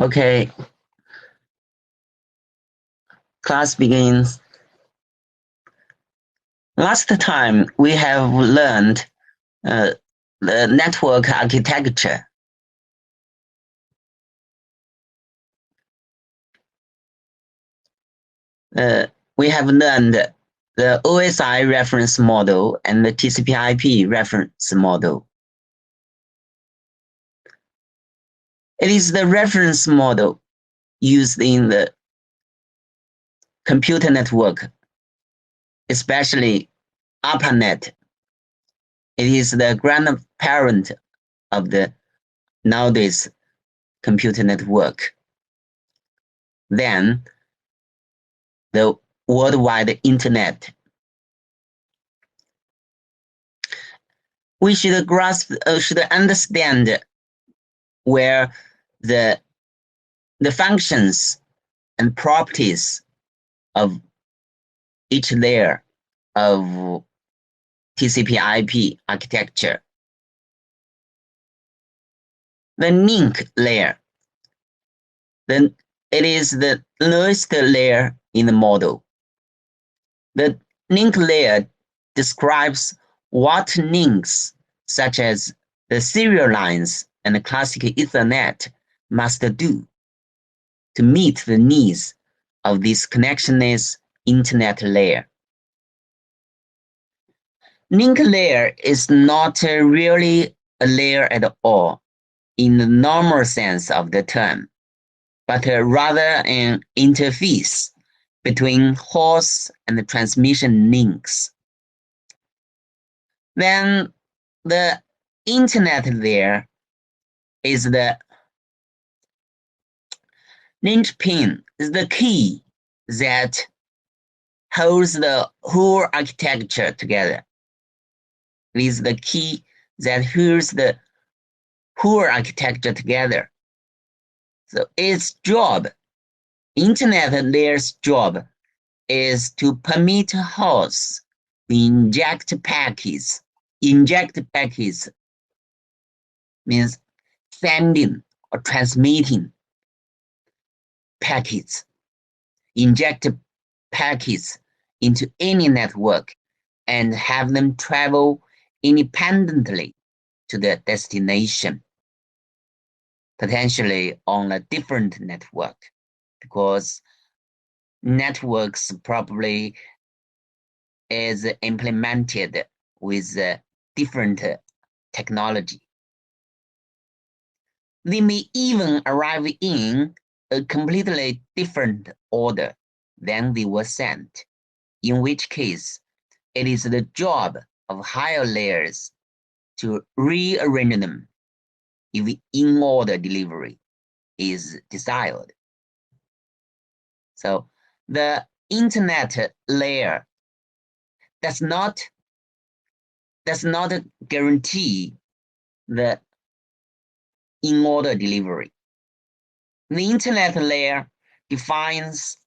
Okay, class begins. Last time we have learned the network architecture. We have learned the OSI reference model and the TCP/IP reference model. It is the reference model used in the computer network, especially ARPANET. It is the grandparent of the nowadays computer network. Then the worldwide internet. We should should understand where the functions and properties of each layer of TCP/IP architecture. The link layer. Then it is the lowest layer in the model. The link layer describes what links, such as the serial lines and the classic Ethernet, must do to meet the needs of this connectionless internet layer. Link layer is not really a layer at all in the normal sense of the term, but rather an interface between host and transmission links. Then the internet layer is the linchpin, is the key that holds the whole architecture together. It is the key that holds the whole architecture together. So its job, internet layer's job, is to permit hosts to inject packets. Inject packets means sending or transmitting packets. Inject packets into any network and have them travel independently to the destination, potentially on a different network, because networks probably is implemented with different technology. They may even arrive in a completely different order than they were sent, in which case it is the job of higher layers to rearrange them if in-order delivery is desired. So the internet layer does not guarantee the in-order delivery. The internet layer defines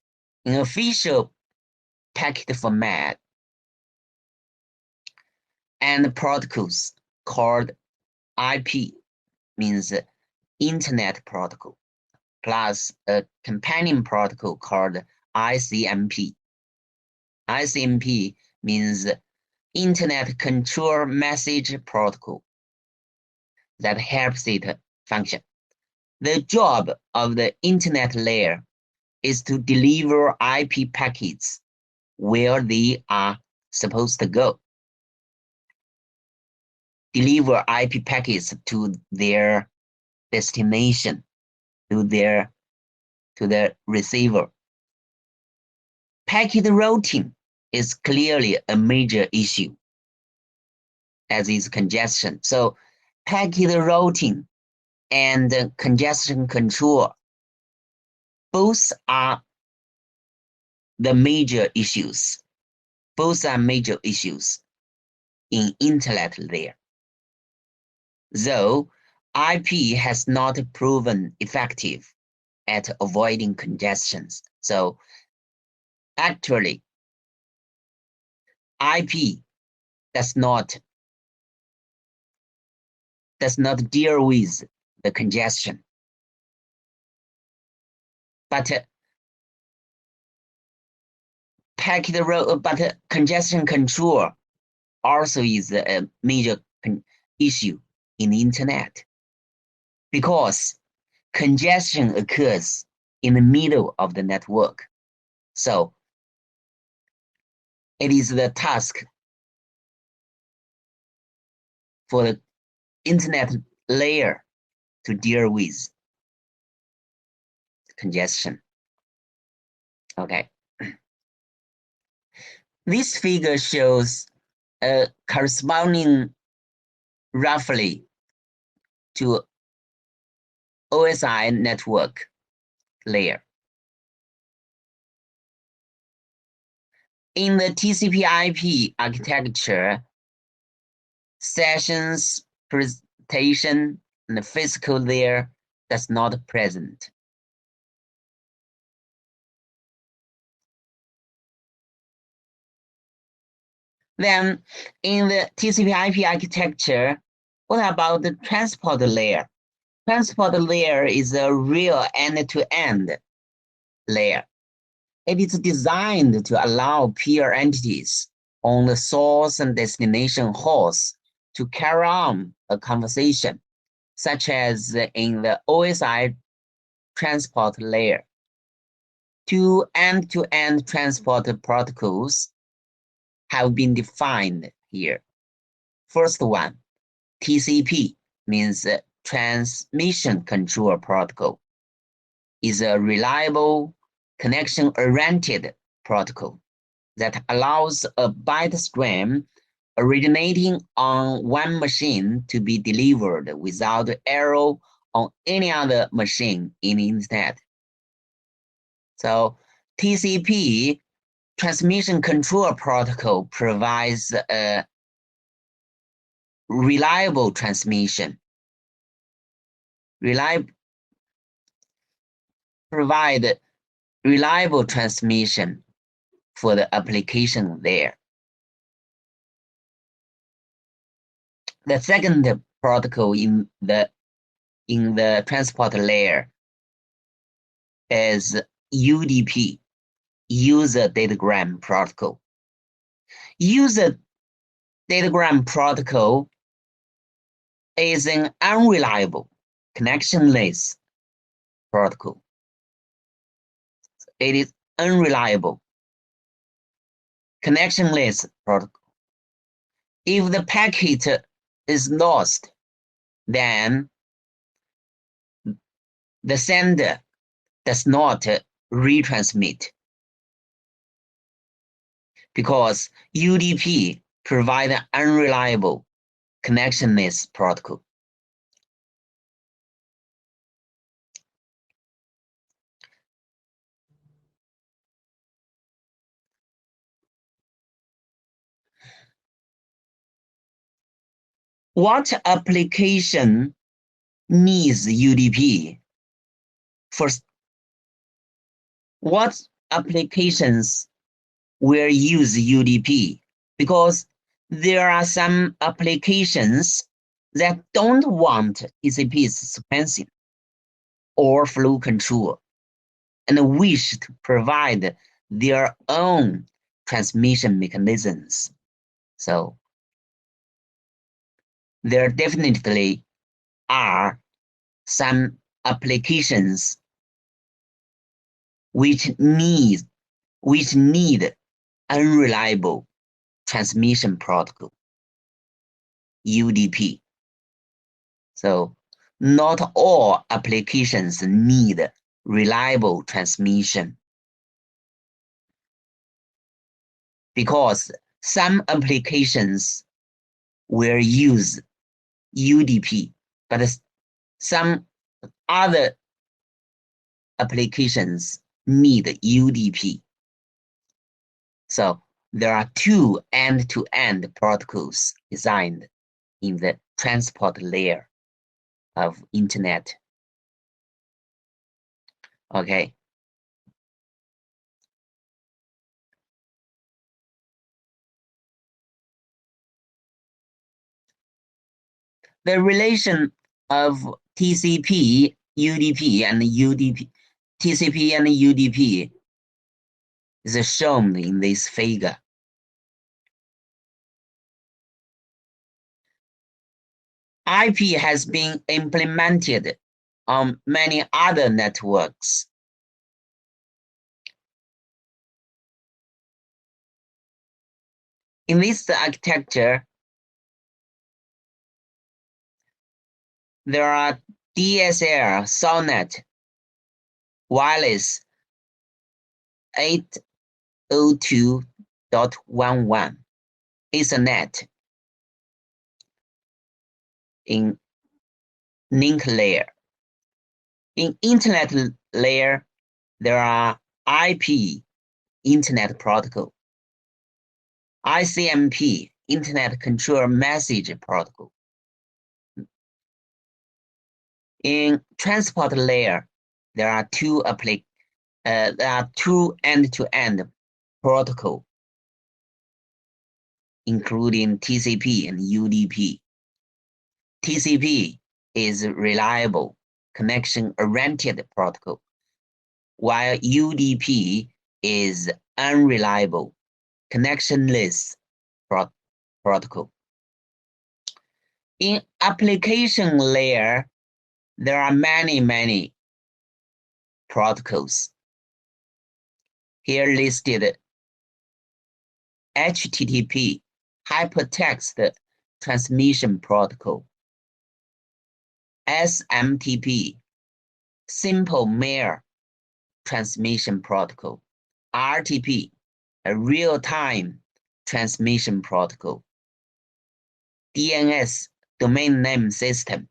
an official packet format and protocols called IP, means Internet Protocol, plus a companion protocol called ICMP. ICMP means Internet Control Message Protocol that helps it function. The job of the internet layer is to deliver IP packets where they are supposed to go. Deliver IP packets to their destination, to the receiver. Packet routing is clearly a major issue, as is congestion. So packet routing and congestion control both are major issues. Both are major issues in internet layer. Though IP has not proven effective at avoiding congestions. So actually, IP does not deal with the congestion. But congestion control also is a major issue in the internet, because congestion occurs in the middle of the network. So it is the task for the internet layer to deal with congestion. Okay. This figure shows a corresponding roughly to OSI network layer. In the TCP/IP architecture, sessions, presentation, and the physical layer does not present. Then, in the TCP/IP architecture, what about the transport layer? Transport layer is a real end-to-end layer. It is designed to allow peer entities on the source and destination hosts to carry on a conversation, such as in the OSI transport layer. Two end-to-end transport protocols have been defined here. First one, TCP, means Transmission Control Protocol, is a reliable, connection-oriented protocol that allows a byte stream originating on one machine to be delivered without error on any other machine in the internet. So TCP, transmission control protocol provides a reliable transmission. Provide reliable transmission for the application layer. The second protocol in the transport layer is UDP, User Datagram Protocol. User Datagram Protocol is an unreliable, connectionless protocol. It is unreliable, connectionless protocol. If the packet is lost, then the sender does not retransmit, because UDP provides an unreliable, connectionless protocol. What application needs UDP? First, what applications will use UDP? Because there are some applications that don't want TCP sequencing or flow control and wish to provide their own transmission mechanisms. So there definitely are some applications which need unreliable transmission protocol, UDP. So not all applications need reliable transmission, because some applications will use UDP, but some other applications need UDP. So there are two end-to-end protocols designed in the transport layer of Internet. Okay. The relation of TCP, UDP, and TCP and UDP is shown in this figure. IP has been implemented on many other networks. In this architecture, there are DSL, SONET, wireless 802.11, Ethernet in link layer. In Internet layer, there are IP, Internet Protocol, ICMP, Internet Control Message Protocol. In transport layer, there are two end-to-end protocol, including TCP and UDP. TCP is reliable, connection-oriented protocol, while UDP is unreliable, connectionless protocol. In application layer, there are many protocols. Here listed: HTTP, Hypertext Transmission Protocol; SMTP, Simple Mail Transmission Protocol; RTP, a real-time transmission protocol; DNS, Domain Name System.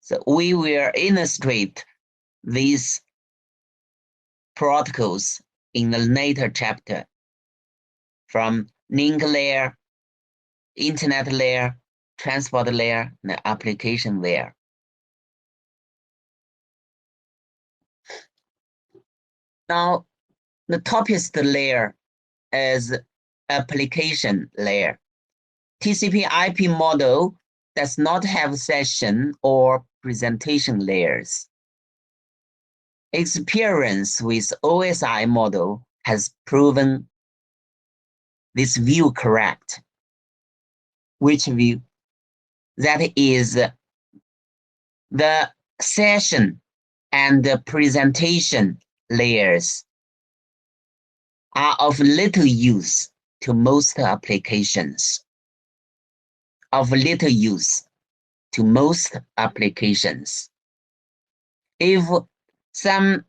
So we will illustrate these protocols in the later chapter, from link layer, internet layer, transport layer, and application layer. Now, the topmost layer is application layer. TCP/IP model does not have session or presentation layers. Experience with OSI model has proven this view correct. Which view? That is, the session and the presentation layers are of little use to most applications. Of little use to most applications. If some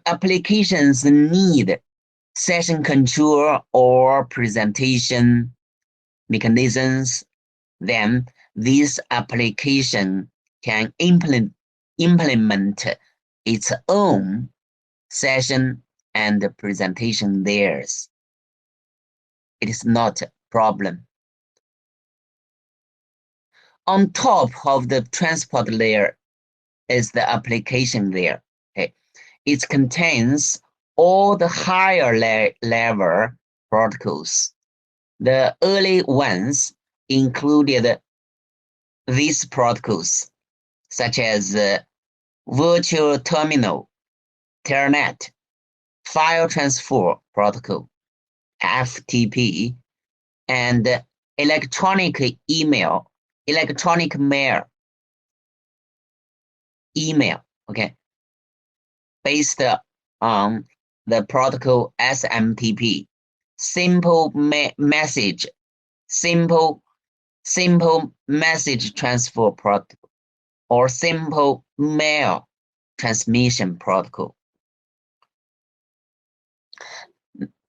applications need session control or presentation mechanisms, then this application can implement its own session and presentation layers. It is not a problem. On top of the transport layer is the application layer. Okay. It contains all the higher level protocols. The early ones included these protocols, such as virtual terminal, Telnet, file transfer protocol, FTP, and electronic mail, okay, based on the protocol SMTP, simple message transfer protocol, or simple mail transmission protocol.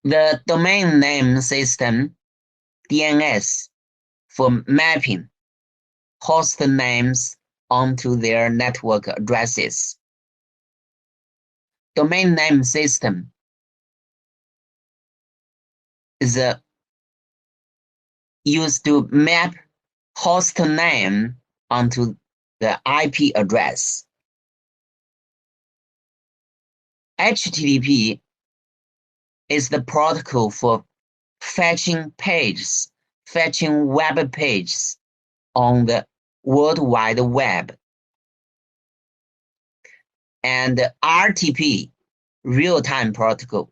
The domain name system, DNS, for mapping host names onto their network addresses. Domain name system is used to map host name onto the IP address. HTTP is the protocol for fetching web pages on the World Wide Web. And RTP, real-time protocol,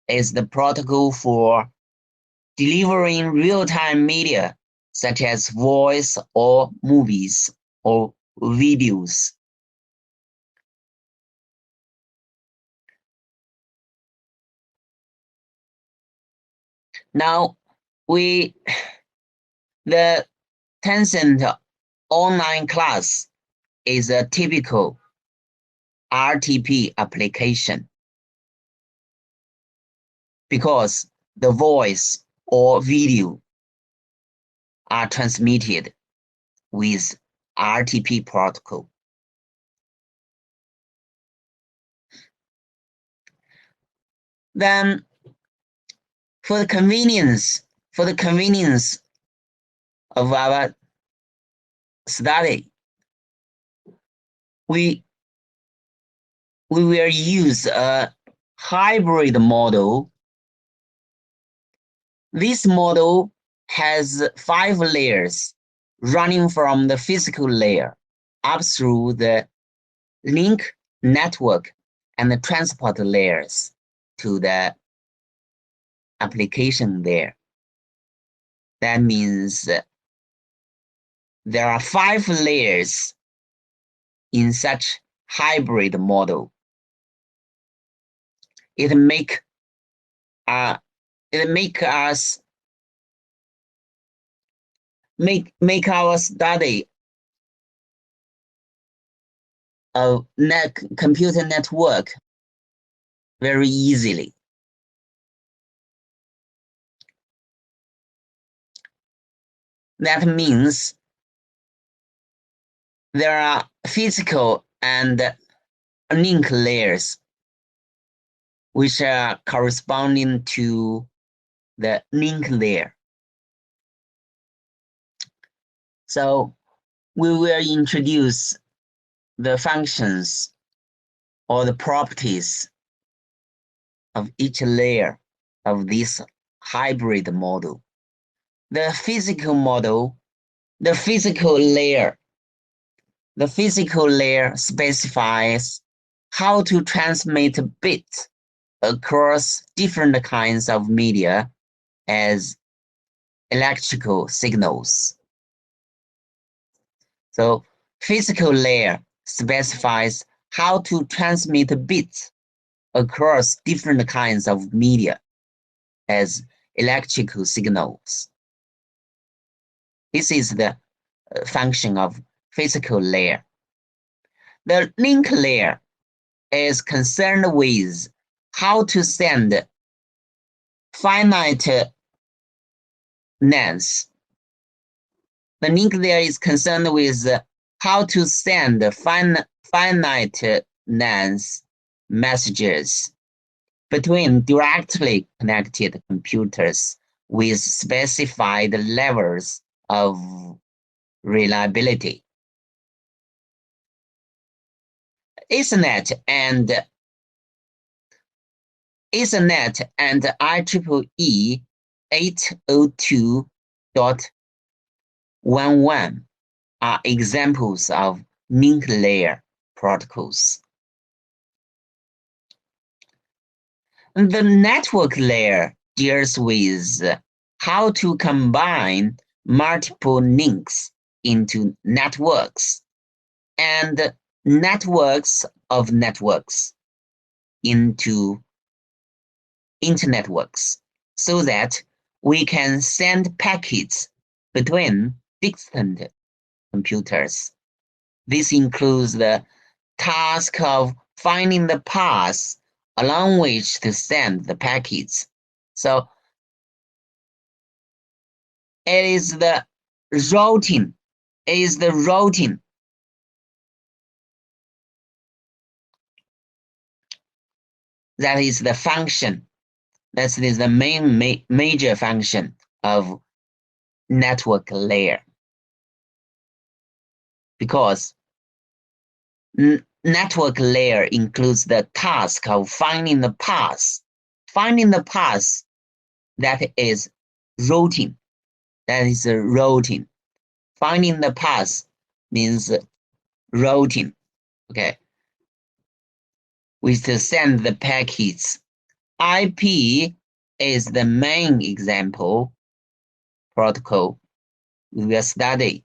is the protocol for delivering real-time media, such as voice or movies or videos. Now, the Tencent online class is a typical RTP application because the voice or video are transmitted with RTP protocol. Then, for the convenience of our study, we will use a hybrid model. This model has 5 layers running from the physical layer up through the link, network, and the transport layers to the application layer. That means there are 5 layers in such hybrid model. It make our study of computer network very easily. That means there are physical and link layers, which are corresponding to the link layer. So we will introduce the functions or the properties of each layer of this hybrid model. The physical model, the physical layer specifies how to transmit bits across different kinds of media as electrical signals. So physical layer specifies how to transmit bits across different kinds of media as electrical signals. This is the function of physical layer. The link layer is concerned with how to send finite length. The link layer is concerned with how to send finite length messages between directly connected computers with specified levels of reliability. Ethernet and IEEE 802.11 are examples of link layer protocols. The network layer deals with how to combine multiple links into networks and networks of networks into internetworks so that we can send packets between distant computers. This includes the task of finding the path along which to send the packets. So it is the routing. That is the function. That is the major function of network layer. Because network layer includes the task of finding the path. Finding the path that is routing. That is routing. Finding the path means routing. Okay. With to send the packets. IP is the main example protocol we will study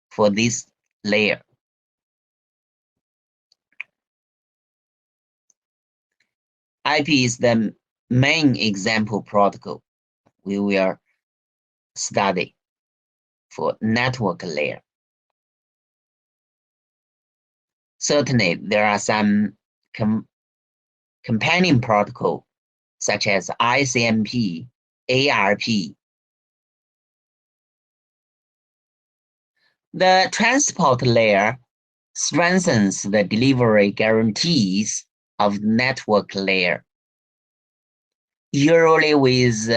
for this layer. IP is the main example protocol we will study for network layer. Certainly, there are some companion protocol such as ICMP, ARP. The transport layer strengthens the delivery guarantees of network layer, usually with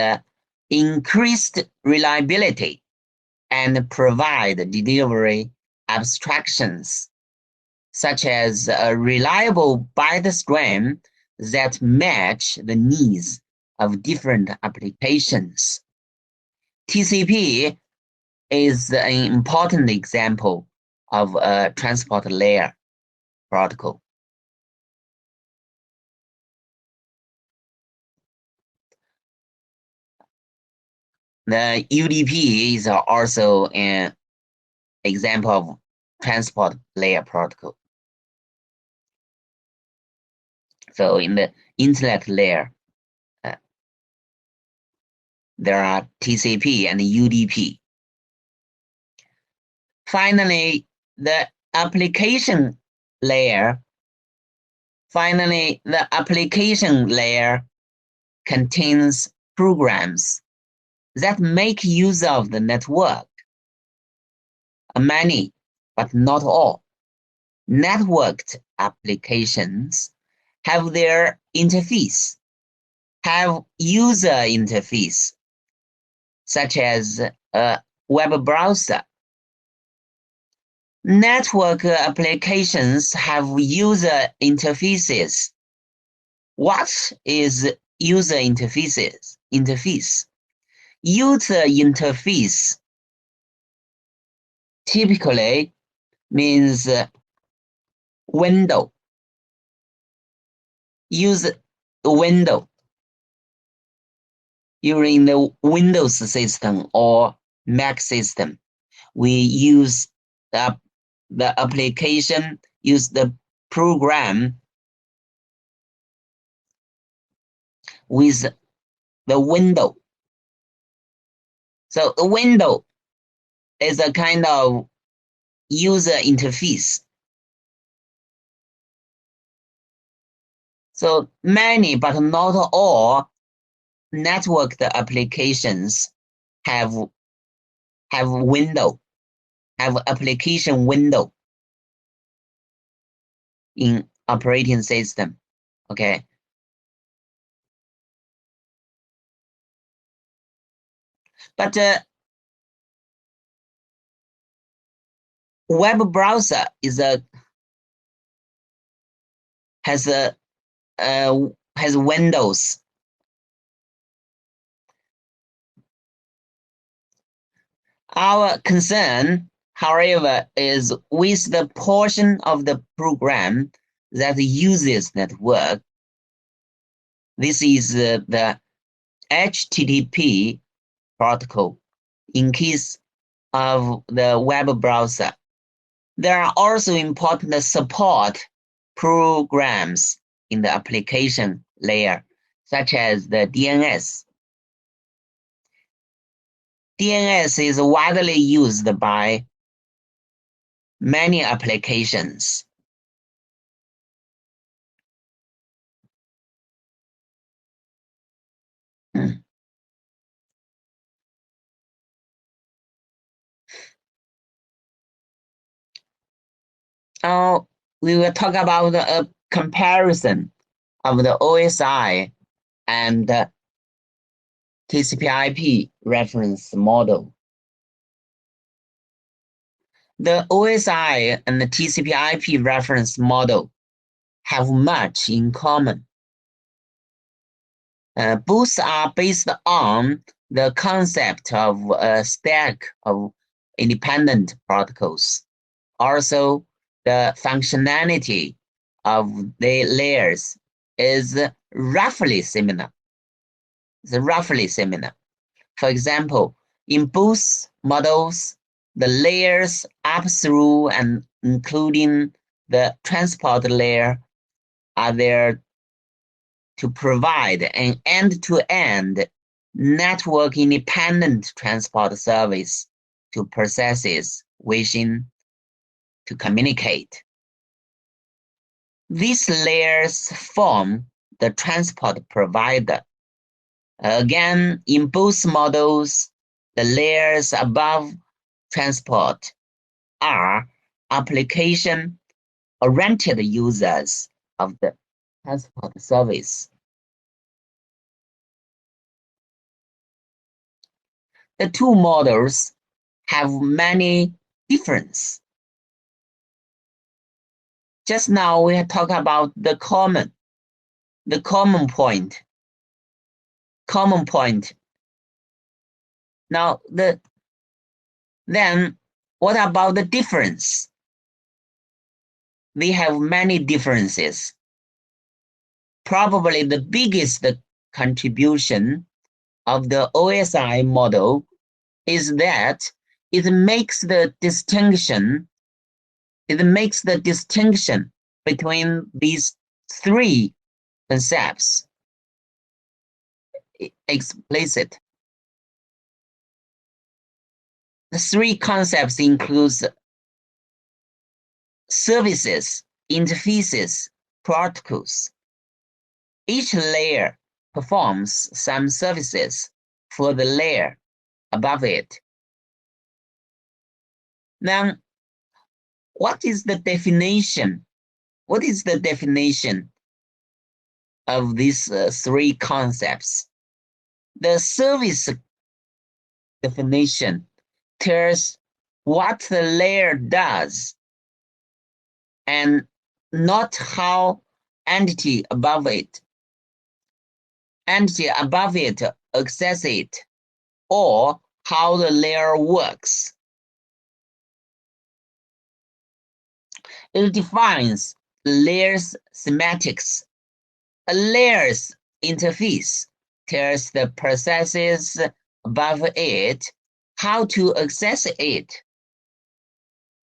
increased reliability and provide delivery abstractions, such as a reliable byte stream that match the needs of different applications. TCP is an important example of a transport layer protocol. The UDP is also an example of transport layer protocol. So in the internet layer, there are TCP and UDP. Finally, the application layer contains programs that make use of the network. Many, but not all, networked applications have their interface, have user interface, such as a web browser. Network applications have user interfaces. What is user interface? User interface typically means window. Use window during the Windows system or Mac system. We use the application, use the program with the window. So the window is a kind of user interface. So many, but not all, networked applications have window, have application window in operating system. Okay. But web browser has windows. Our concern, however, is with the portion of the program that uses network. This is the HTTP protocol in case of the web browser. There are also important support programs in the application layer, such as the DNS. DNS is widely used by many applications. Now, we will talk about a comparison of the OSI and TCP/IP reference model. The OSI and the TCP/IP reference model have much in common. Both are based on the concept of a stack of independent protocols. Also, the functionality of the layers is roughly similar. For example, in both models, the layers up through and including the transport layer are there to provide an end-to-end network-independent transport service to processes wishing to communicate. These layers form the transport provider. Again, in both models, the layers above transport are application-oriented users of the transport service. The two models have many differences. Just now we have talked about the common point. Now then what about the difference? We have many differences. Probably the biggest contribution of the OSI model is that it makes the distinction between these three concepts explicit. The three concepts include services, interfaces, protocols. Each layer performs some services for the layer above it. Now, what is the definition? What is the definition of these three concepts? The service definition tells what the layer does and not how entity above it access it, or how the layer works. It defines the layer's semantics. A layer's interface tells the processes above it how to access it.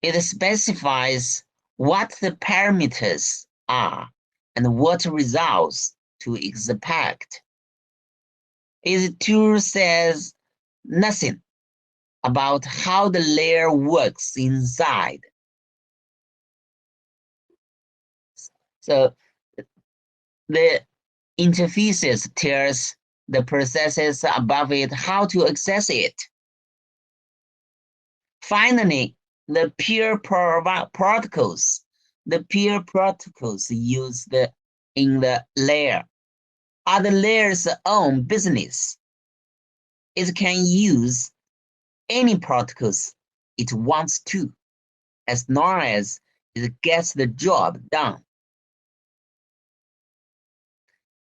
It specifies what the parameters are and what results to expect. It too says nothing about how the layer works inside. So the interfaces tells the processes above it how to access it. Finally, the peer protocols. The peer protocols used in the layer are the layer's own business. It can use any protocols it wants to, as long as it gets the job done.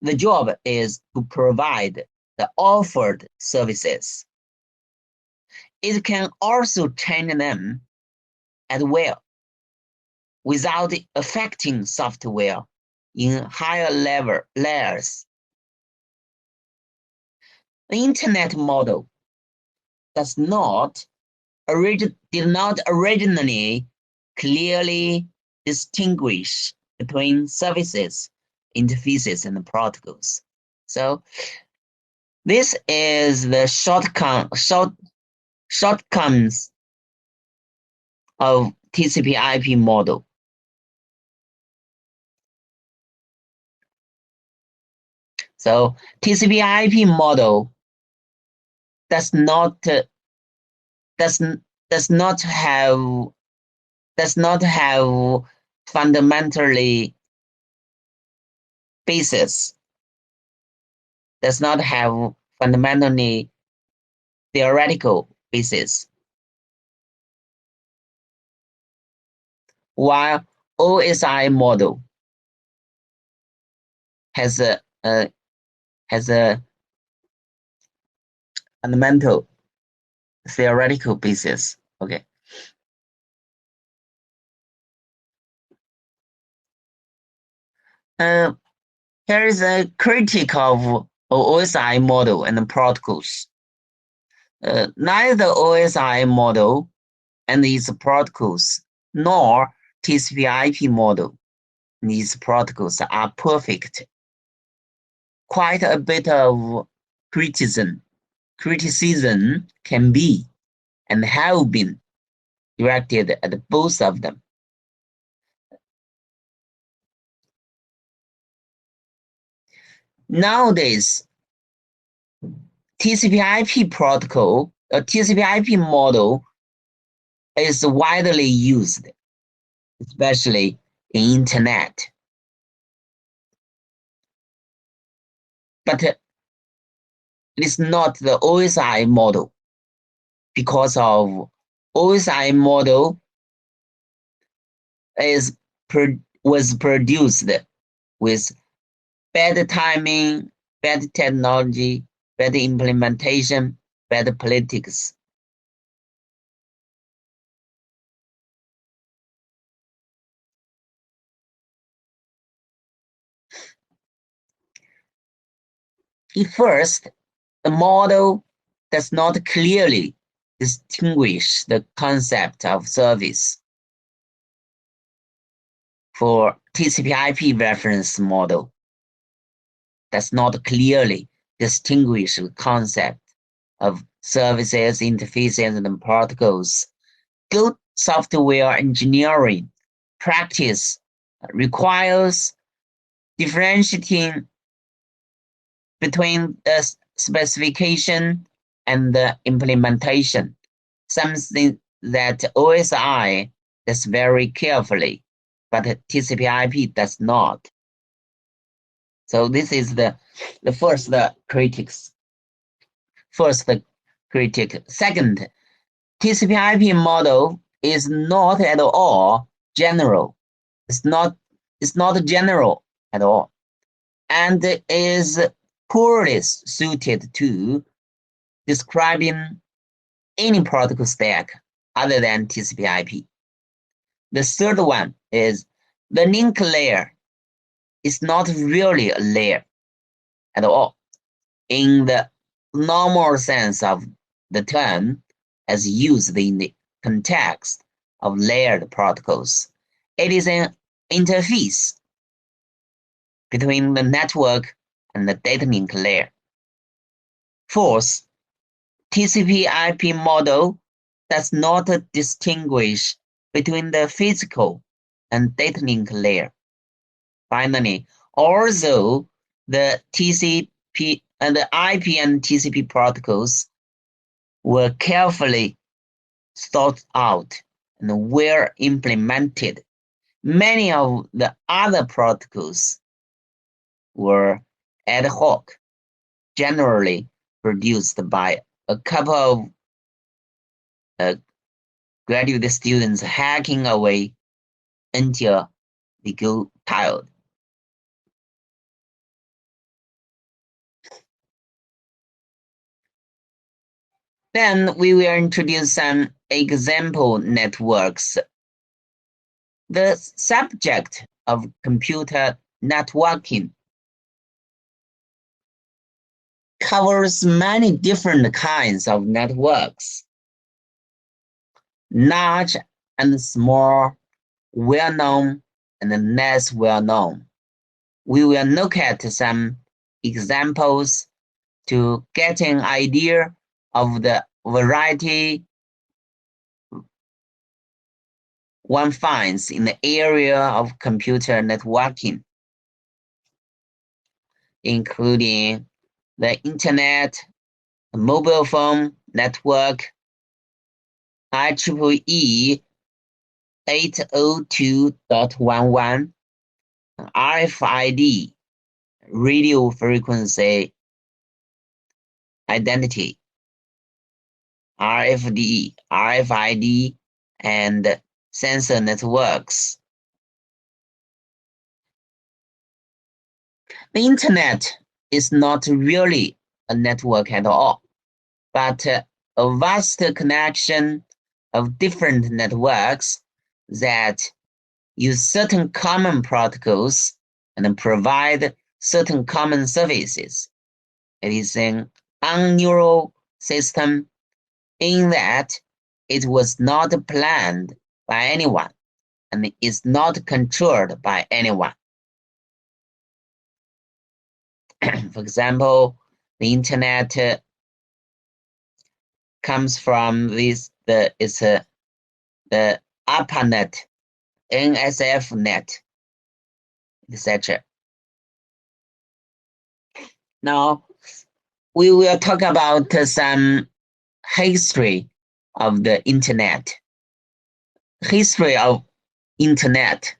The job is to provide the offered services. It can also change them at will, without affecting software in higher level layers. The Internet model did not originally clearly distinguish between services, interfaces, and protocols. So this is the shortcomings of TCP/IP model. So TCP/IP model does not have fundamentally basis. Does not have fundamentally theoretical basis. While OSI model has a fundamental theoretical basis. Okay. Here is a critique of OSI model and protocols. Neither OSI model and its protocols nor TCP/IP model and its protocols are perfect. Quite a bit of criticism can be and have been directed at both of them. Nowadays, TCP/IP model is widely used, especially in Internet. But it is not the OSI model, because of OSI model was produced with bad timing, bad technology, bad implementation, bad politics. First, the model does not clearly distinguish the concept of service. For TCP/IP reference model, does not clearly distinguish the concept of services, interfaces, and protocols. Good software engineering practice requires differentiating between the specification and the implementation, something that OSI this very carefully, but TCP/IP does not. So this is the first critics. First critic. Second, TCP/IP model is not at all general. It's not general at all, and is poorly suited to describing any protocol stack other than TCP/IP. The third one is the link layer is not really a layer at all in the normal sense of the term as used in the context of layered protocols. It is an interface between the network and the data link layer. Fourth, TCP/IP model does not distinguish between the physical and data link layer. Finally, although the TCP and the IP and TCP protocols were carefully thought out and were implemented, many of the other protocols were ad hoc, generally produced by a couple of graduate students hacking away until they go tired. Then we will introduce some example networks. The subject of computer networking covers many different kinds of networks, large and small, well-known and less well-known. We will look at some examples to get an idea of the variety one finds in the area of computer networking, including the Internet, the mobile phone network, IEEE 802.11, RFID, radio frequency identity, RFID, and sensor networks. The Internet is not really a network at all, but a vast connection of different networks that use certain common protocols and provide certain common services. It is an unneural system in that it was not planned by anyone and is not controlled by anyone. For example, the Internet comes from the ARPANET, NSFNet, etc. Now, we will talk about some history of the Internet. History of Internet.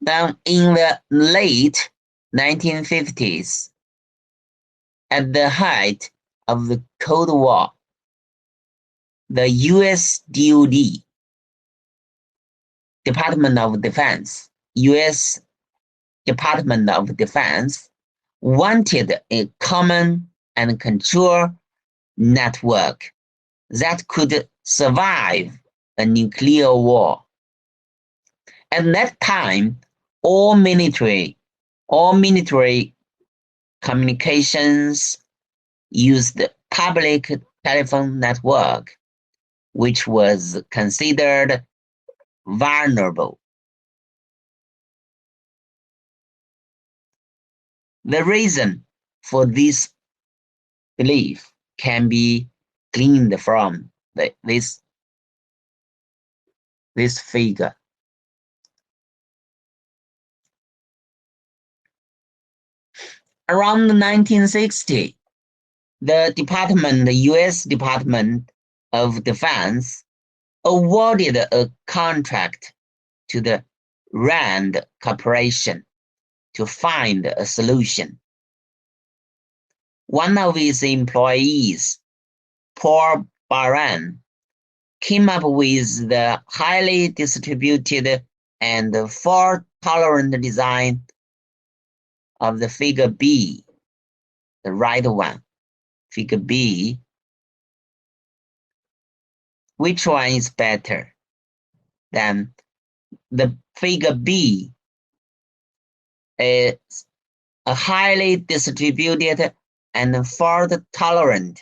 Now, in the late 1950s, at the height of the Cold War, the US DoD, Department of Defense, US Department of Defense, wanted a common and control network that could survive a nuclear war. At that time, all military communications used public telephone network, which was considered vulnerable. The reason for this belief can be gleaned from this figure. Around 1960, the US Department of Defense awarded a contract to the RAND Corporation to find a solution. One of its employees, Paul Baran, came up with the highly distributed and fault-tolerant design of the figure B, the right one, figure B. Which one is better than the figure B? Is a highly distributed and fault-tolerant.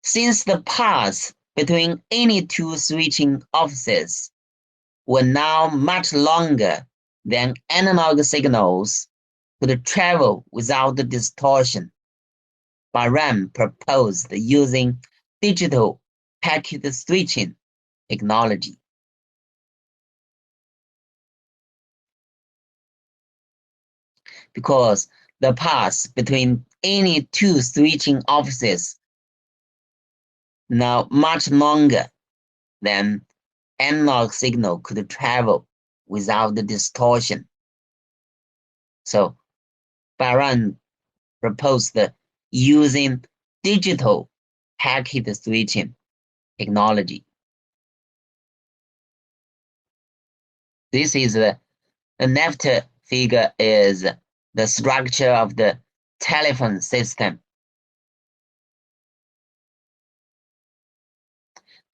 Since the paths between any two switching offices were now much longer than analog signals could travel without distortion, Baran proposed using digital packet switching technology. Because the paths between any two switching offices now much longer than analog signal could travel without distortion. So Baran proposed using digital packet switching technology. This is the left figure is the structure of the telephone system.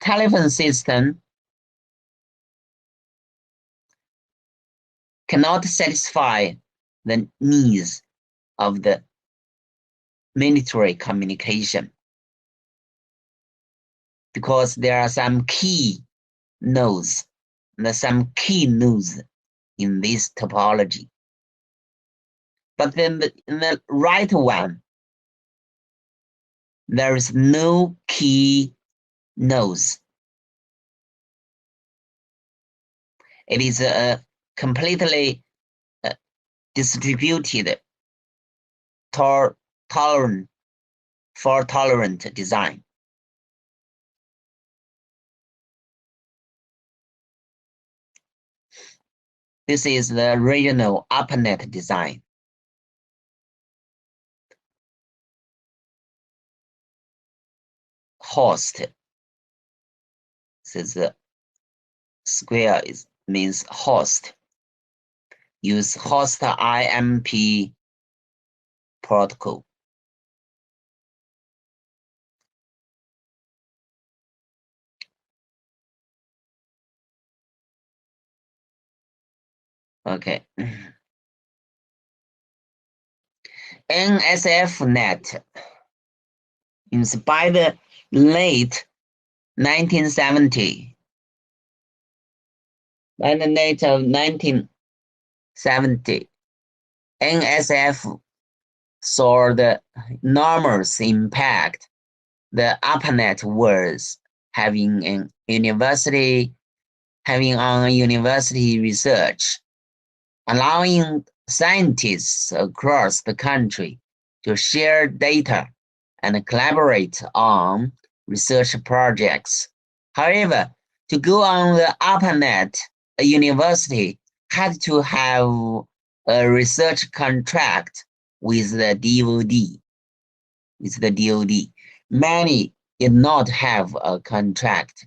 Telephone system cannot satisfy the needs of the military communication because there are some key nodes in this topology. But then in the right one, there is no key nodes. It is a completely distributed fault-tolerant design. This is the regional ARPANET design. Host. This is the square means host. Use host IMP protocol. Okay. NSF-net in by the late 1970. By the late of 1970, NSF saw the enormous impact the ARPANET was having on university research, allowing scientists across the country to share data and collaborate on research projects. However, to go on the ARPANET, a university had to have a research contract with the DoD. Many did not have a contract.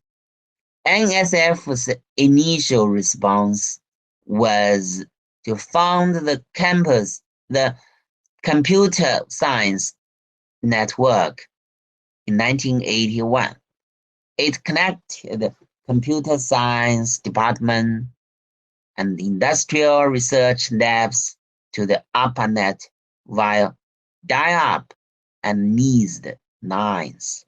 NSF's initial response was to found the computer science network in 1981. It connected the computer science department and industrial research labs to the ARPANET via dial-up and leased lines.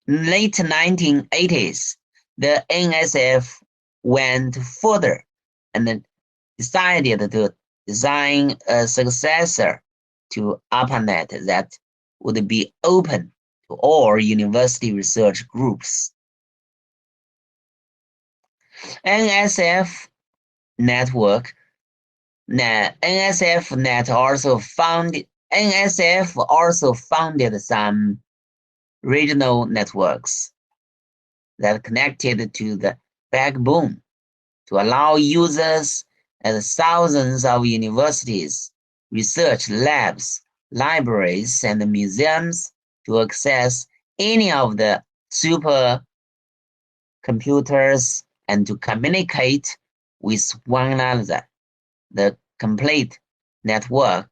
In late 1980s, the NSF went further and decided to design a successor to ARPANET that would be open to all university research groups. NSF also founded some regional networks that connected to the backbone to allow users at thousands of universities, research labs, libraries, and museums to access any of the supercomputers and to communicate with one another. The complete network,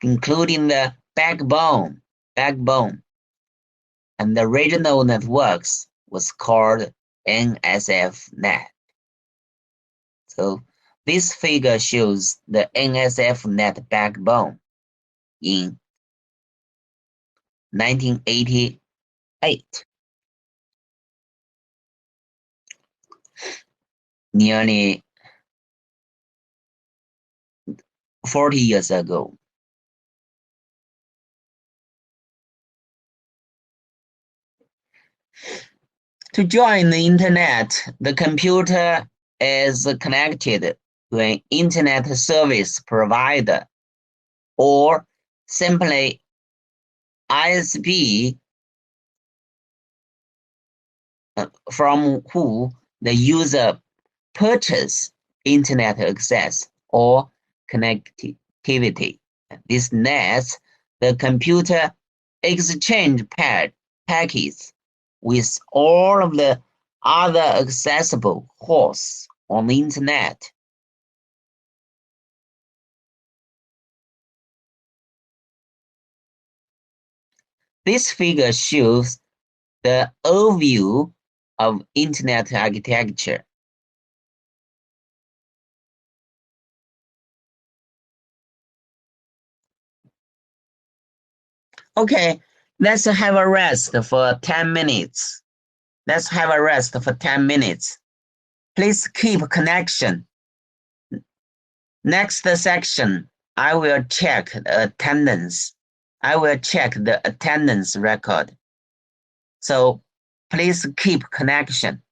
including the backbone, and the regional networks, was called NSFNet. So this figure shows the NSFNet backbone in 1988, nearly 40 years ago. To join the internet, the computer is connected to an internet service provider or simply ISP from who the user purchase internet access or connectivity. This lets the computer exchange packets with all of the other accessible hosts on the internet. This figure shows the overview of internet architecture. Okay, let's have a rest for 10 minutes. Let's have a rest for 10 minutes. Please keep connection. Next section, I will check the attendance. I will check the attendance record. So please keep connection.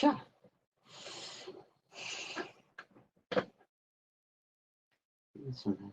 अच्छा। ये सुना है।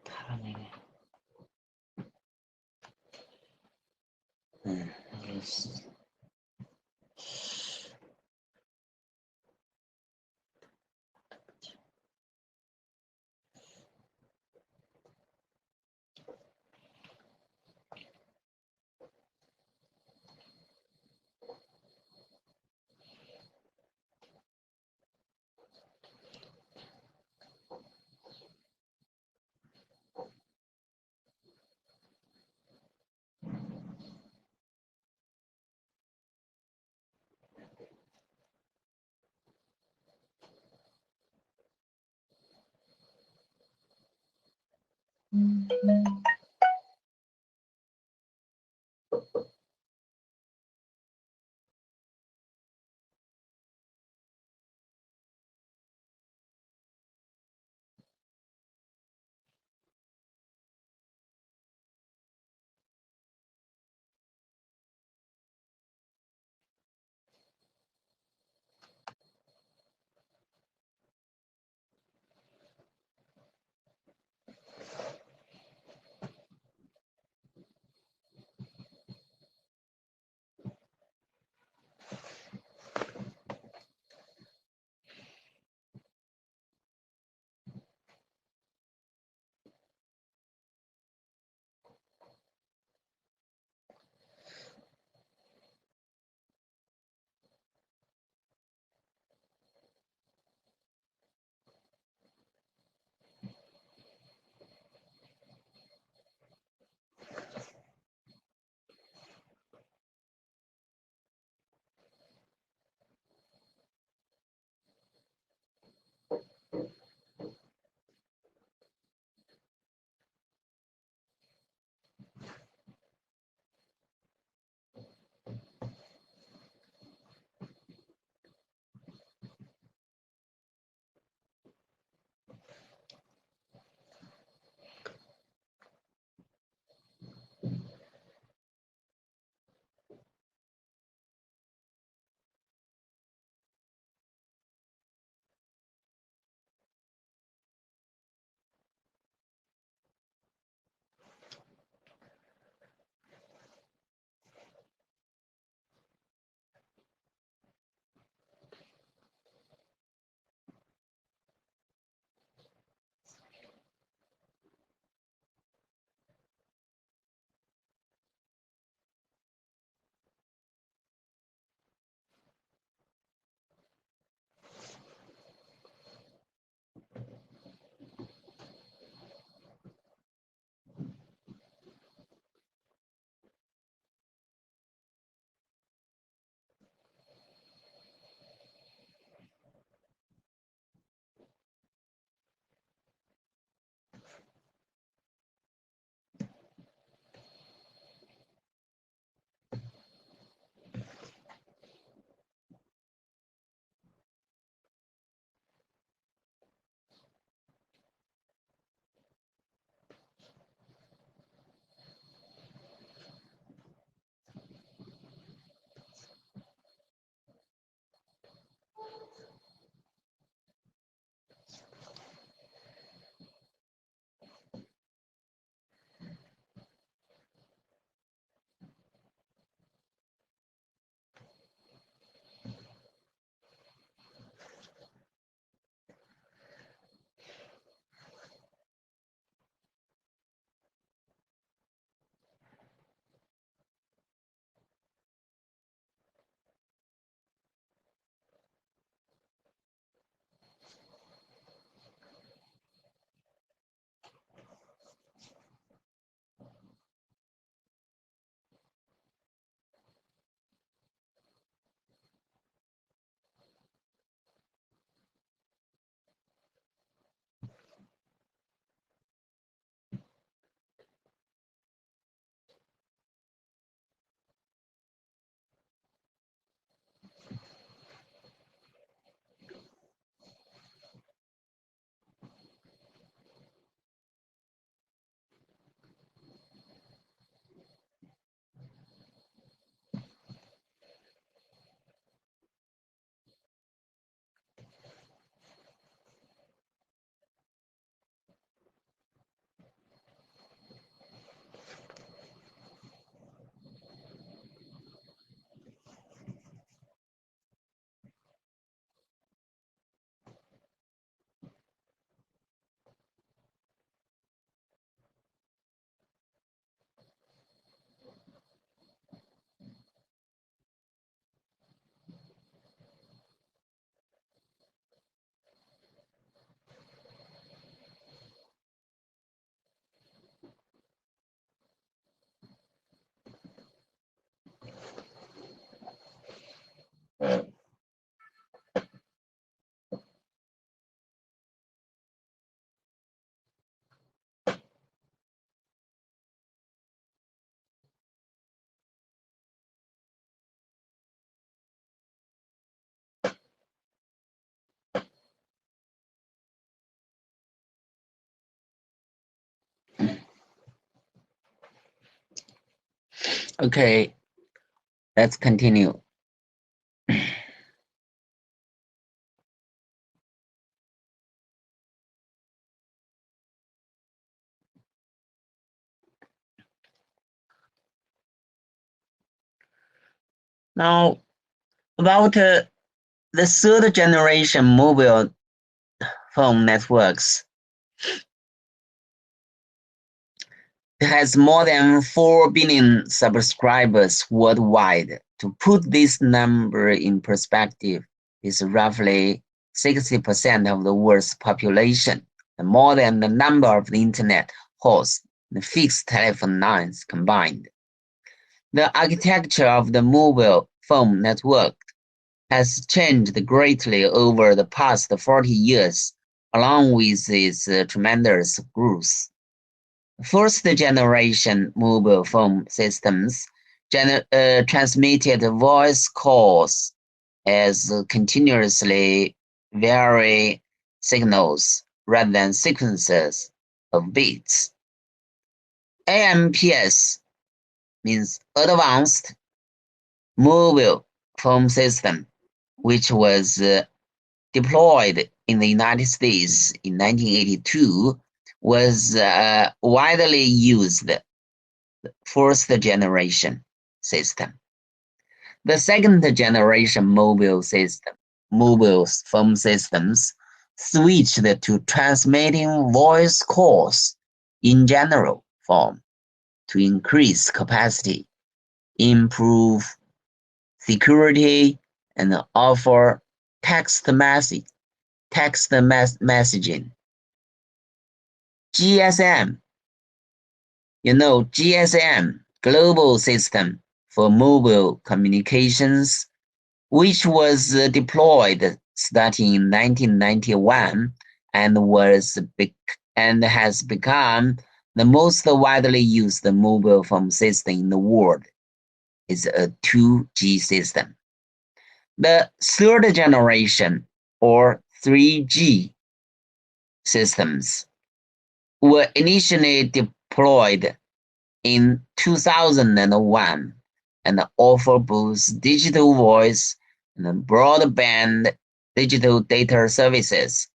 था नहीं है। Yes. Okay, let's continue. Now, about the third generation mobile phone networks. It has more than 4 billion subscribers worldwide. To put this number in perspective, it's roughly 60% of the world's population, and more than the number of the internet hosts and fixed telephone lines combined. The architecture of the mobile phone network has changed greatly over the past 40 years, along with its tremendous growth. First generation mobile phone systems transmitted voice calls as continuously vary signals rather than sequences of bits. AMPS means Advanced Mobile Phone System, which was deployed in the United States in 1982, was widely used first generation system. The second generation mobile phone systems switched to transmitting voice calls in general form to increase capacity, improve security, and offer text messaging. GSM, GSM, Global System for Mobile Communications, which was deployed starting in 1991 and has become the most widely used mobile phone system in the world, is a 2G system. The third generation, or 3G systems, were initially deployed in 2001 and offer both digital voice and broadband digital data services.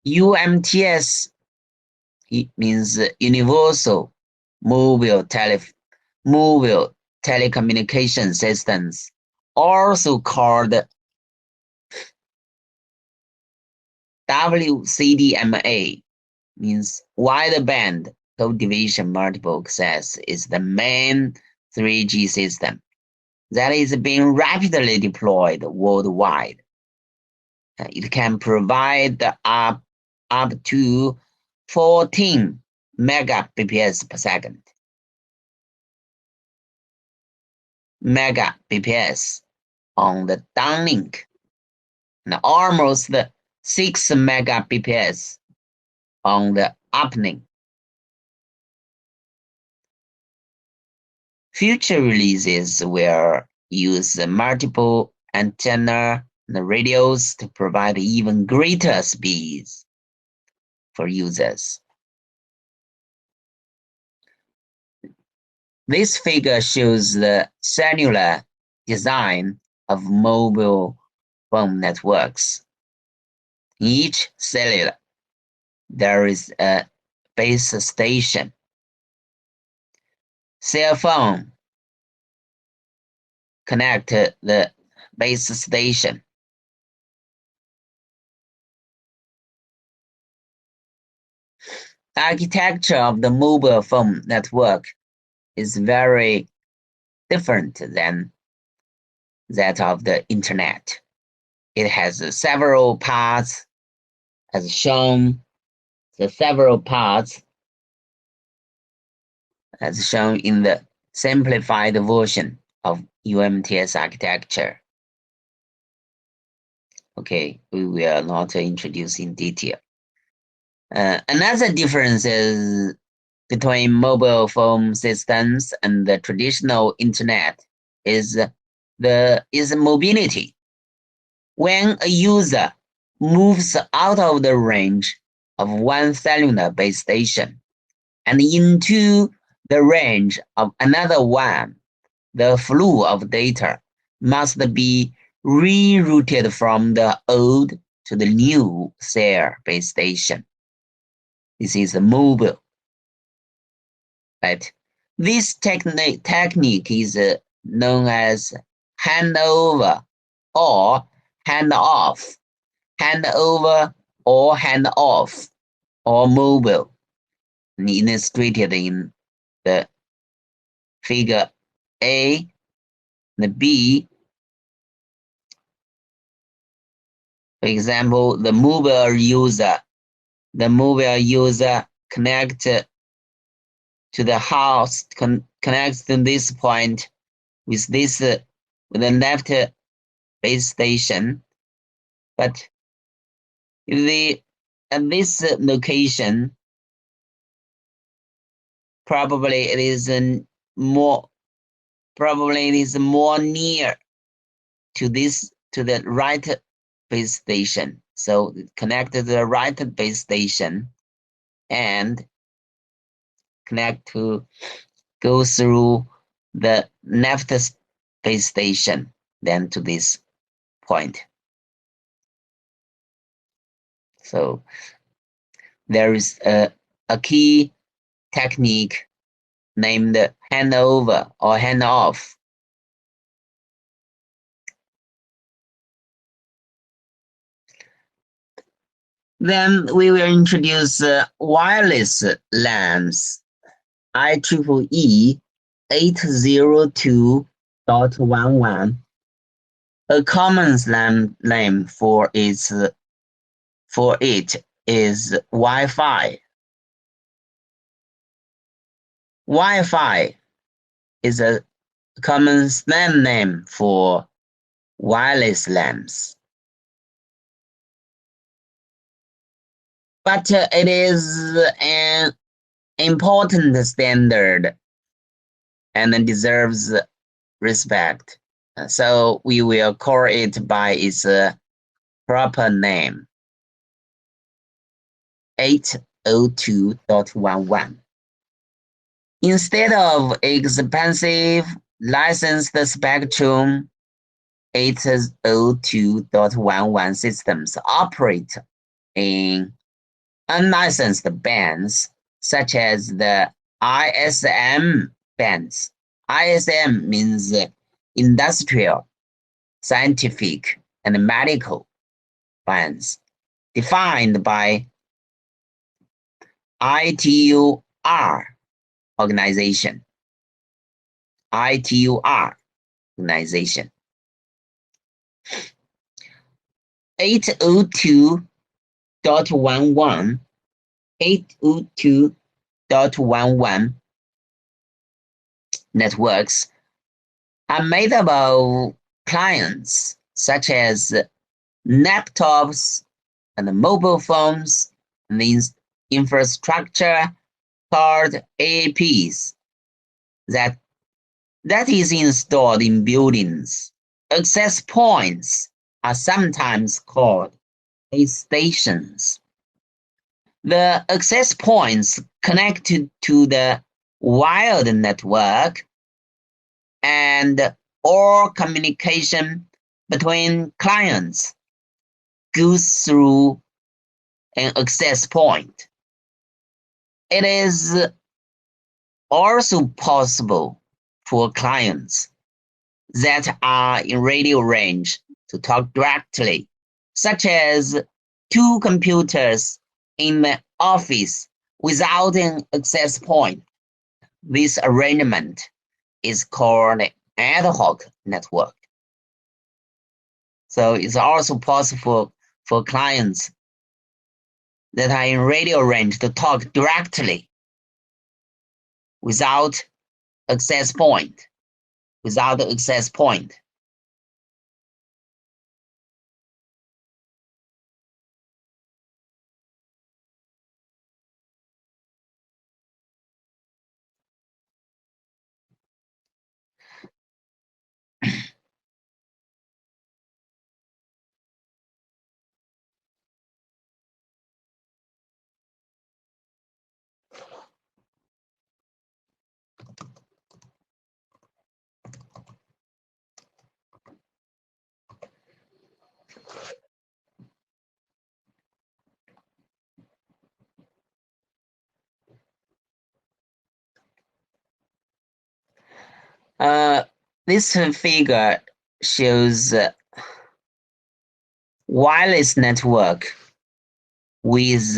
UMTS means Universal Mobile Telecommunication Systems, also called WCDMA, means wideband code division multiple access, is the main 3G system that is being rapidly deployed worldwide. It can provide up to 14 megabps per second. Megabps on the downlink and almost 6 megabps on the uplink. Future releases will use multiple antenna radios to provide even greater speeds for users. This figure shows the cellular design of mobile phone networks. In each cellular, there is a base station. Cell phone connect the base station. The architecture of the mobile phone network is very different than that of the internet. It has several parts as shown. The several parts as shown in the simplified version of UMTS architecture. Okay, we will not introduce in detail. Another difference is between mobile phone systems and the traditional internet is mobility. When a user moves out of the range of one cellular base station and into the range of another one, the flow of data must be rerouted from the old to the new cell base station. This is mobile, right? This technique is known as handover or handoff, handover or handoff, or mobile, illustrated in the figure A. The B, for example, the mobile user connects to the house, connects to this point with the left base station, but at this location, probably it is more near to the right base station. So connect to the right base station and go through the left base station, then to this point. So there is a key technique named handover or handoff. Then we will introduce wireless LANs. IEEE 802.11. A common slang name for it is Wi-Fi. Wi-Fi is a common slang name for wireless LANs. But it is an important standard and deserves respect. So we will call it by its proper name, 802.11. Instead of expensive licensed spectrum, 802.11 systems operate in unlicensed bands, such as the ISM bands. ISM means industrial, scientific, and medical bands, defined by ITUR organization. ITUR organization. 802.11 802.11 networks are made up of clients such as laptops and mobile phones and the infrastructure called AAPs that is installed in buildings. Access points are sometimes called base stations. The access points connect to the wired network, and all communication between clients goes through an access point. It is also possible for clients that are in radio range to talk directly, such as two computers in the office without an access point. This arrangement is called ad hoc network. So it's also possible for clients that are in radio range to talk directly without access point. Without the access point. This figure shows wireless network with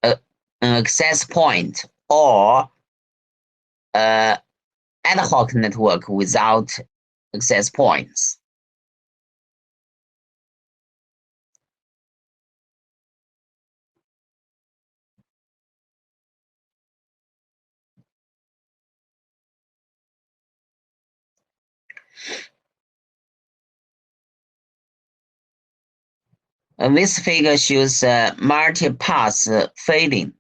an access point or ad hoc network without access points. This figure shows multi-pass fading.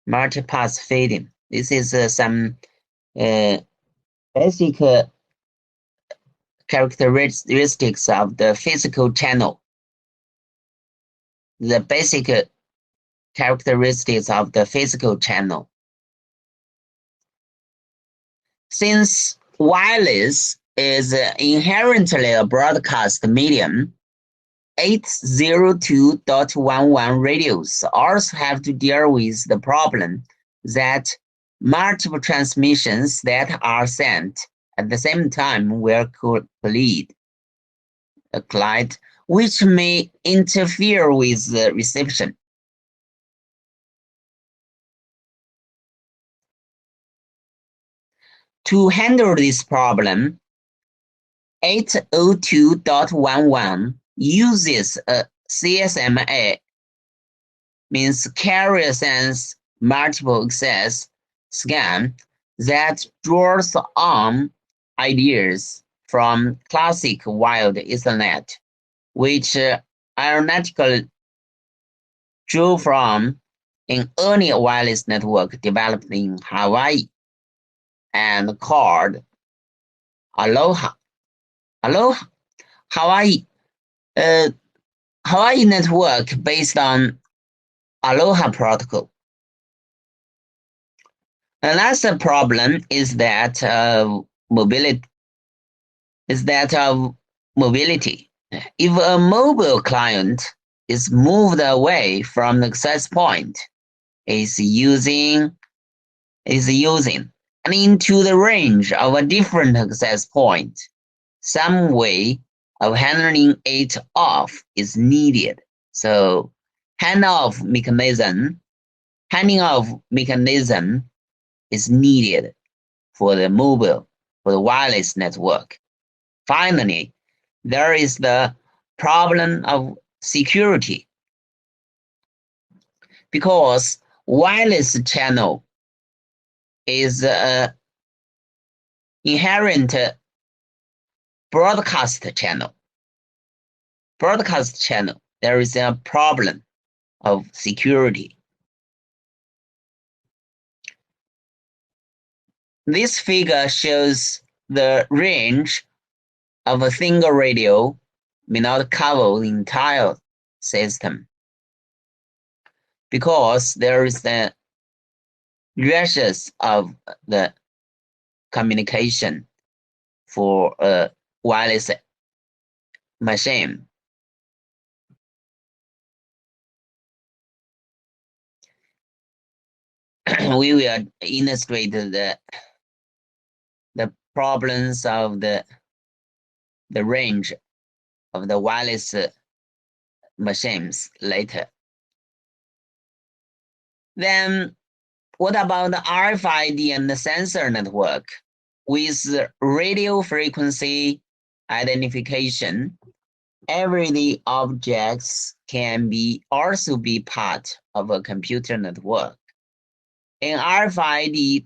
Multi-pass fading. This is some basic characteristics of the physical channel. The basic characteristics of the physical channel. Since wireless is inherently a broadcast medium, 802.11 radios also have to deal with the problem that multiple transmissions that are sent at the same time will collide, which may interfere with the reception. To handle this problem, 802.11 uses a CSMA, means carrier sense multiple access scan, that draws on ideas from classic wired Ethernet, which ironically drew from an early wireless network developed in Hawaii and called Aloha. Aloha, Hawaii, Hawaii network based on Aloha protocol. Another problem is that mobility. If a mobile client is moved away from the access point, is using and into the range of a different access point, some way of handing it off is needed. So handing off mechanism is needed for the wireless network. Finally, there is the problem of security, because wireless channel is an inherent broadcast channel. There is a problem of security. This figure shows the range of a single radio may not cover the entire system, because there is the ratios of the communication for a wireless machine. We will illustrate the problems of the range of the wireless machines later. Then what about the RFID and the sensor network? With radio frequency identification, everyday objects can also be part of a computer network. An RFID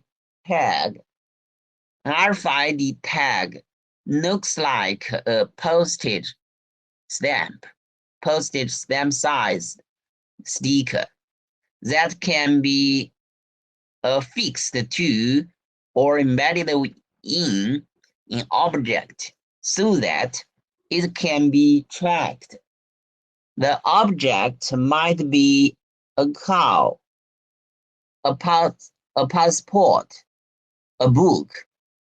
tag looks like a postage stamp size sticker that can be affixed to or embedded in an object so that it can be tracked. The object might be a cow, a passport, a book,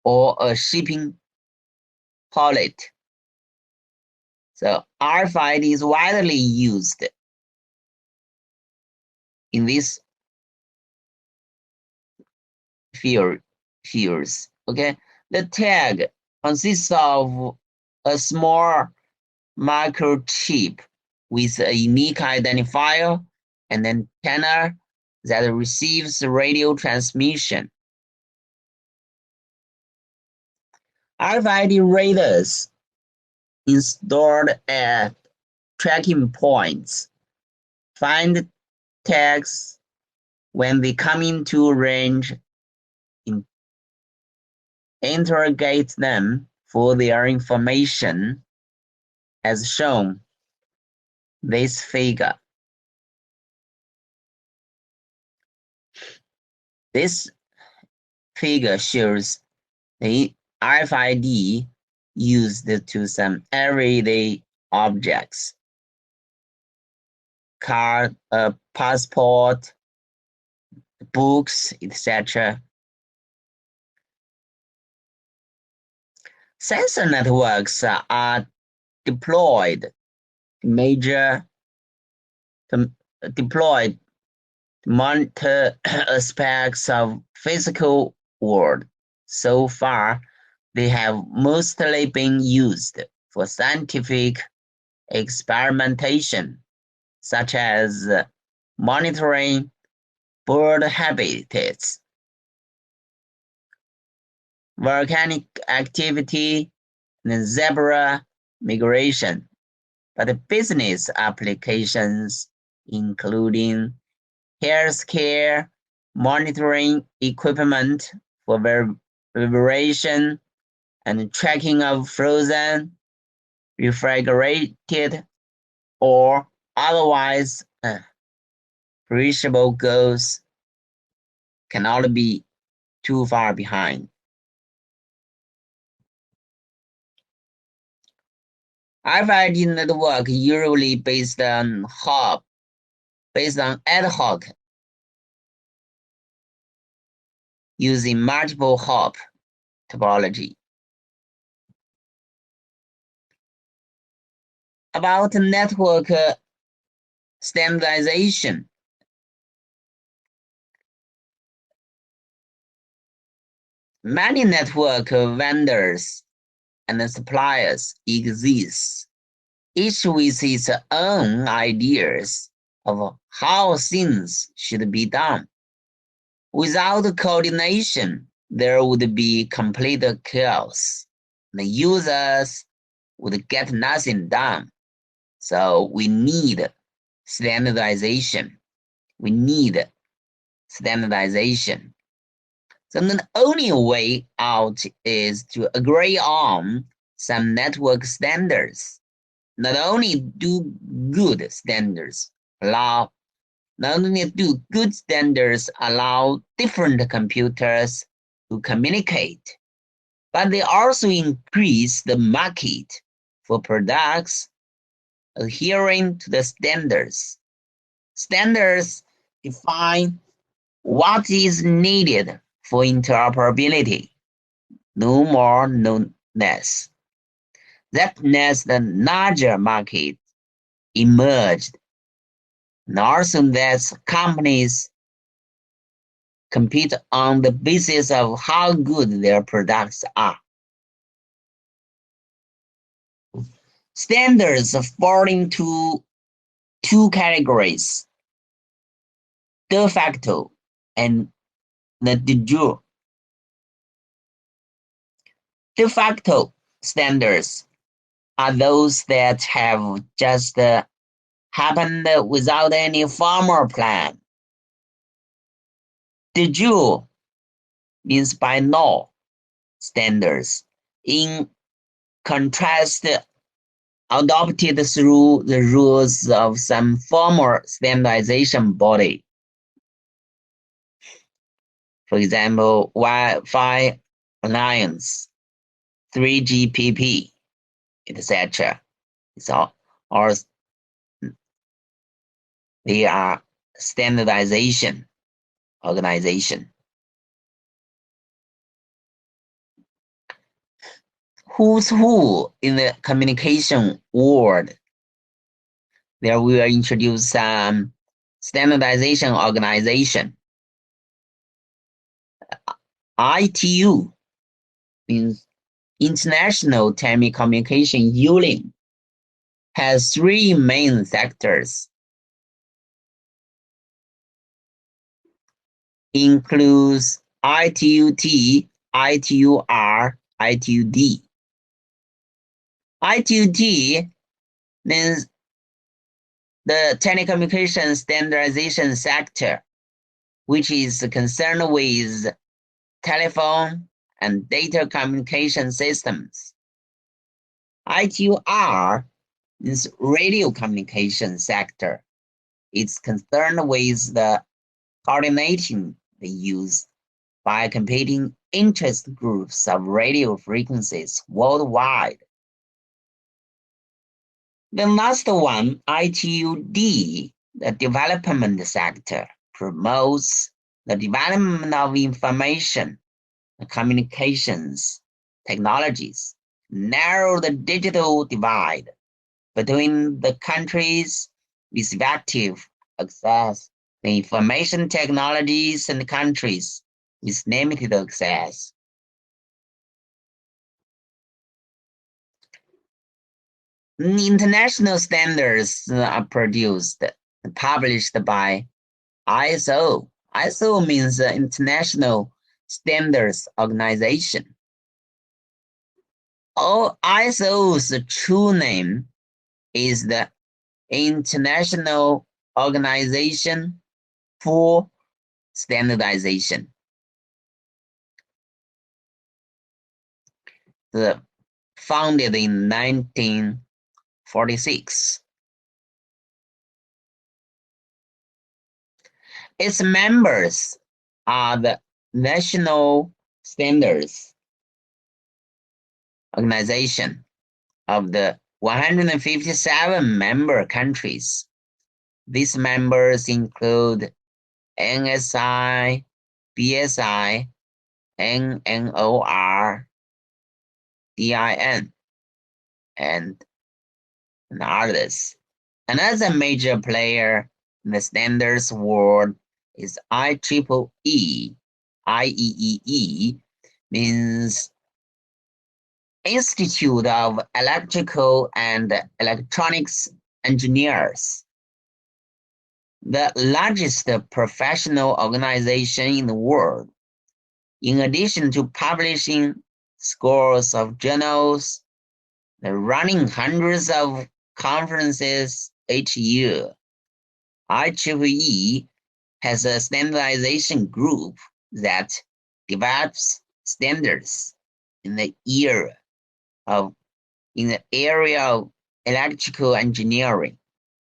or a shipping pallet. So RFID is widely used in these fields. Okay, The tag consists of a small microchip with a unique identifier and antenna that receives radio transmission. RFID radars installed at tracking points find tags when they come into range, interrogate them for their information, as shown this figure. This figure shows the RFID used to some everyday objects, card, passport, books, etc. Sensor networks are deployed major deployed to monitor aspects of physical world. So far, they have mostly been used for scientific experimentation, such as monitoring bird habitats, volcanic activity, and zebra migration. But business applications, including healthcare monitoring equipment for vibration and tracking of frozen, refrigerated, or otherwise perishable goods, cannot be too far behind. RFID network usually based on ad hoc, using multiple hop topology. About network standardization. Many network vendors and suppliers exist, each with its own ideas of how things should be done. Without coordination, there would be complete chaos. The users would get nothing done. So we need standardization. We need standardization. So the only way out is to agree on some network standards. Not only do good standards allow different computers to communicate, but they also increase the market for products adhering to the standards. Standards define what is needed for interoperability, no more, no less. That makes the larger market emerged, and also that companies compete on the basis of how good their products are. Standards fall into two categories: de facto and the de jure. De facto standards are those that have just happened without any formal plan. De jure means by law standards, in contrast adopted through the rules of some formal standardization body. For example, Wi-Fi Alliance, 3GPP, etc. Or they are standardization organization. Who's who in the communication world? There we will introduce some standardization organization. ITU, means International Telecommunication Union has three main sectors, includes ITU-T, ITU-R, ITU-D. ITU-T means the telecommunication standardization sector, which is concerned with telephone and data communication systems. ITU-R is radio communication sector. It's concerned with the coordinating the use by competing interest groups of radio frequencies worldwide. The last one, ITU-D, the development sector, promotes the development of information communications technologies, narrow the digital divide between the countries' respective access to information technologies and countries with limited access. International standards are produced and published by ISO. ISO means International Standards Organization. ISO's true name is the International Organization for Standardization. Founded in 1946. Its members are the National Standards Organization of the 157 member countries. These members include NSI, BSI, NNOR, DIN, and others. Another major player in the standards world is IEEE. IEEE means Institute of Electrical and Electronics Engineers, the largest professional organization in the world. In addition to publishing scores of journals, running hundreds of conferences each year, IEEE has a standardization group that develops standards in the area of electrical engineering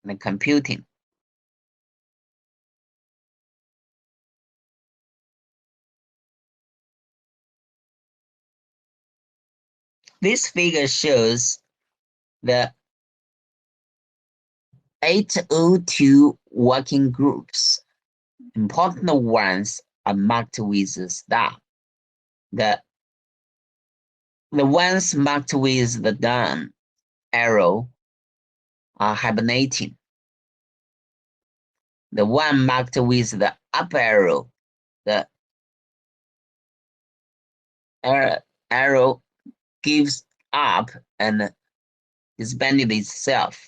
and computing. This figure shows the 802 working groups. Important ones are marked with a star. The ones marked with the down arrow are hibernating. The one marked with the up arrow, the arrow gives up and disbanded itself.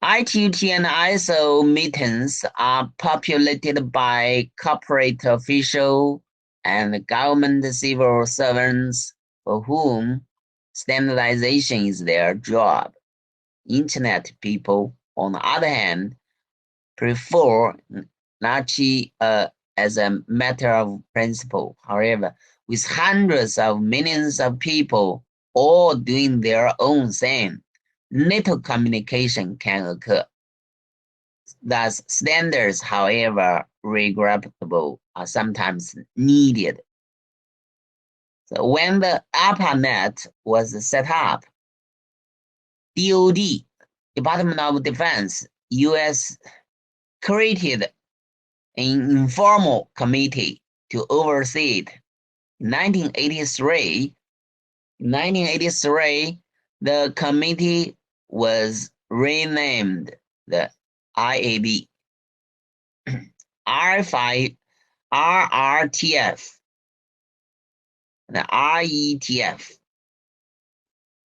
ITUT and ISO meetings are populated by corporate officials and government civil servants for whom standardization is their job. Internet people, on the other hand, prefer NACHI as a matter of principle. However, with hundreds of millions of people all doing their own thing, little communication can occur. Thus, standards, however regrettable, are sometimes needed. So when the ARPANET was set up, DoD, Department of Defense, US, created an informal committee to oversee it. In 1983, the committee was renamed the IAB. RRTF and RETF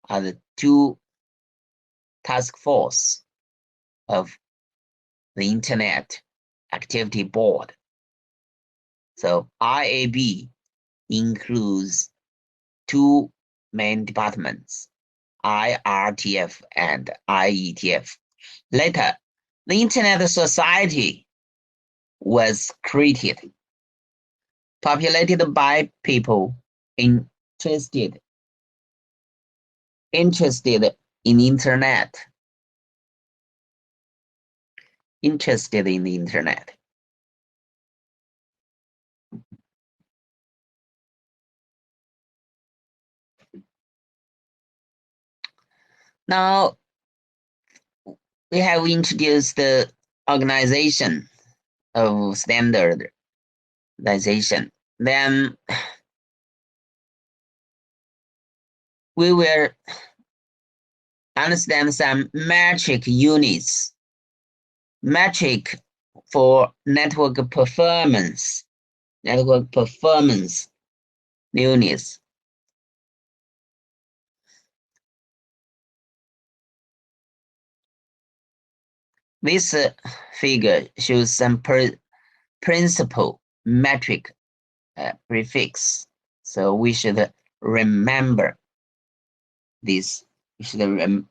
are the two task force of the Internet Activity Board. So IAB includes two main departments, IRTF and IETF. Later, the Internet Society was created, populated by people interested in Internet. Interested in the Internet. Now, we have introduced the organization of standardization. Then we will understand some metric units. Metric for network performance units. This figure shows some principal metric prefix. So we should remember this. We should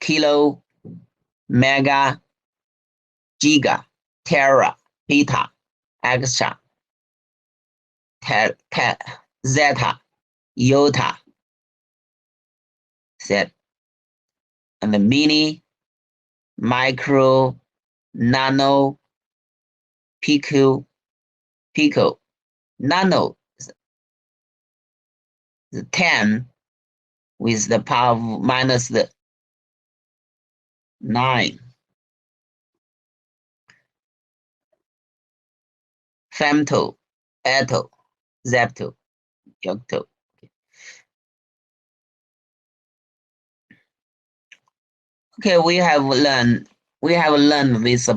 kilo, mega, giga, tera, beta, extra, zeta, iota, set, and the mini, micro, nano, pico, nano, the 10 with the power of minus the 9. Femto, atto, zepto, yocto. Okay, we have learned these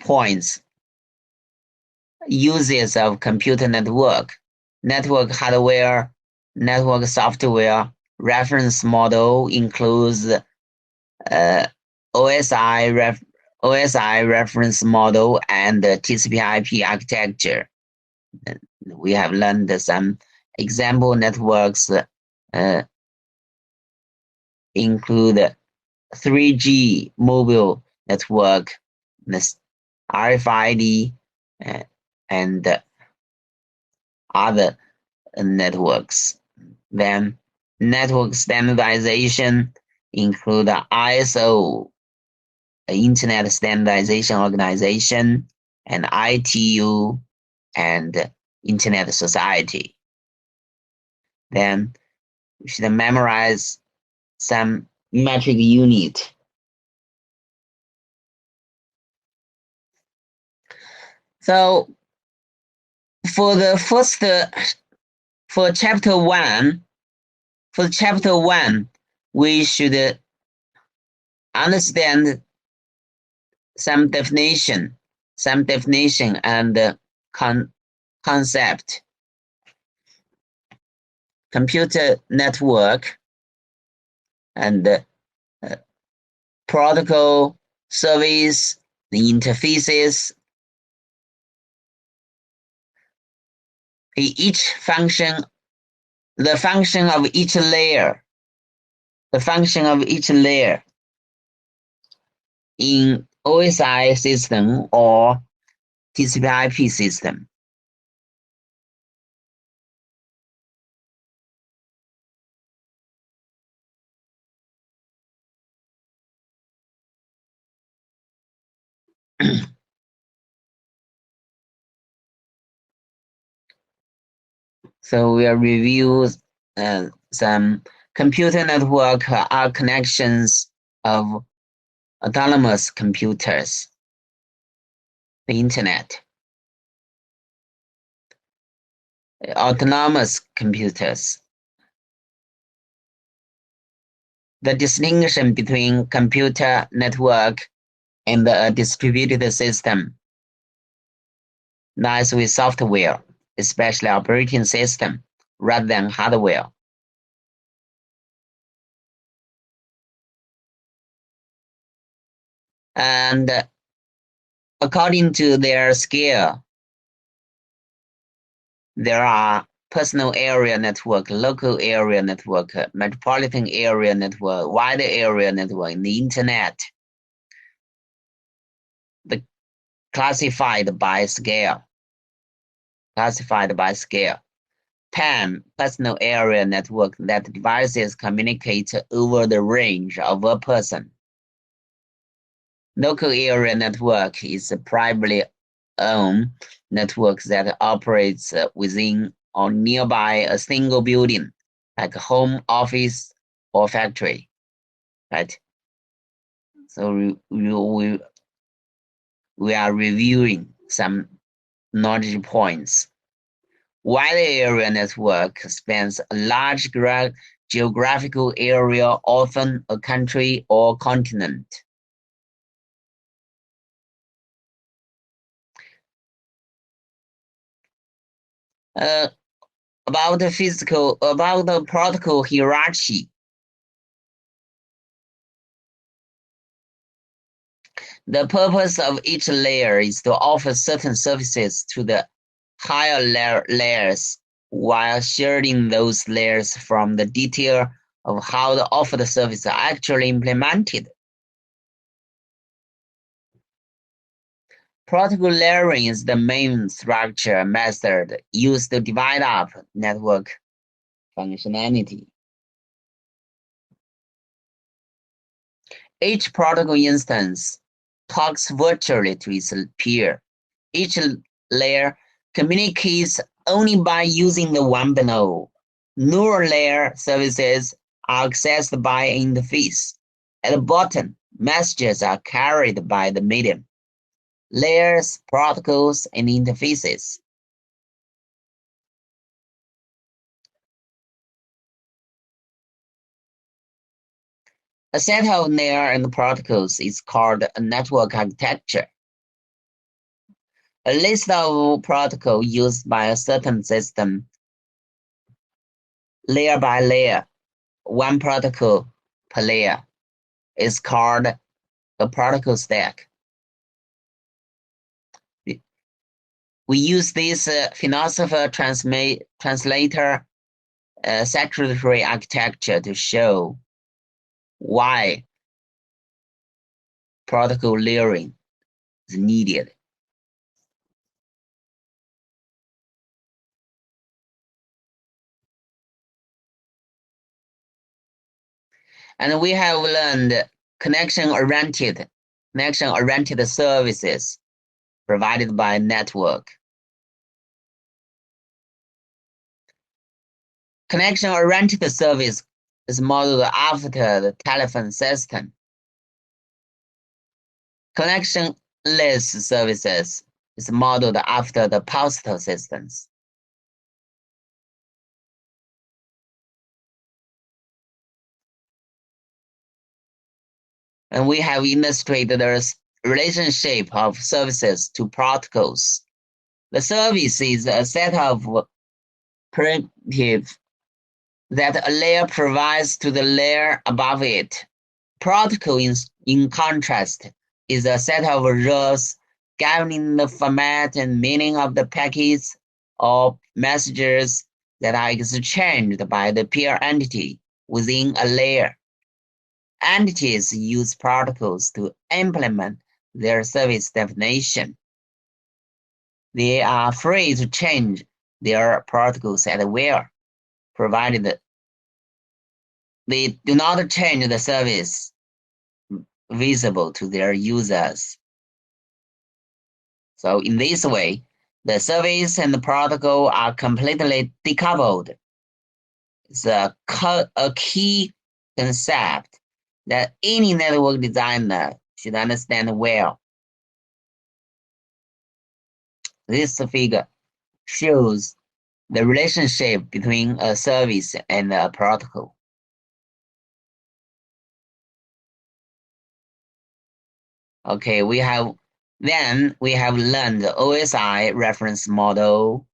points. Uses of computer network hardware, network software. Reference model includes OSI reference model and TCP/IP architecture. We have learned some example networks include 3G mobile network, RFID, and other networks. Then network standardization include ISO, Internet Standardization Organization, and ITU, and Internet Society. Then we should memorize some metric unit. So for chapter 1, we should understand some definition and concept. Computer network and protocol, service, the interfaces. Each function, the function of each layer in OSI system or TCP/IP system. So we'll review some computer network are connections of autonomous computers, the Internet. Autonomous computers. The distinction between computer network and a distributed system lies with software, especially operating system, rather than hardware. And according to their scale, there are personal area network, local area network, metropolitan area network, wide area network, and the internet. The classified by scale. PAN, personal area network, that devices communicate over the range of a person. Local area network is a privately owned network that operates within or nearby a single building, like a home, office, or factory. Right? So we are reviewing some knowledge points. Wide area network spans a large geographical area, often a country or continent. About the protocol hierarchy. The purpose of each layer is to offer certain services to the higher layers while shielding those layers from the detail of how the offered services are actually implemented. Protocol layering is the main structure method used to divide up network functionality. Each protocol instance talks virtually to its peer. Each layer communicates only by using the one below. Neural layer services are accessed by an interface. At the bottom, messages are carried by the medium. Layers, protocols, and interfaces. A set of layer and protocols is called a network architecture. A list of protocols used by a certain system, layer by layer, one protocol per layer, is called a protocol stack. We use this philosopher translator secretary architecture to show why protocol layering is needed. And we have learned connection-oriented services provided by network. Connection-oriented service is modeled after the telephone system. Connectionless services is modeled after the postal systems. And we have illustrated the relationship of services to protocols. The service is a set of primitives that a layer provides to the layer above it. Protocol, in contrast, is a set of rules governing the format and meaning of the packets or messages that are exchanged by the peer entity within a layer. Entities use protocols to implement their service definition. They are free to change their protocols at will, provided they do not change the service visible to their users. So in this way, the service and the protocol are completely decoupled. It's a key concept that any network designer should understand well. This figure shows the relationship between a service and a protocol. Okay, we have learned the OSI reference model,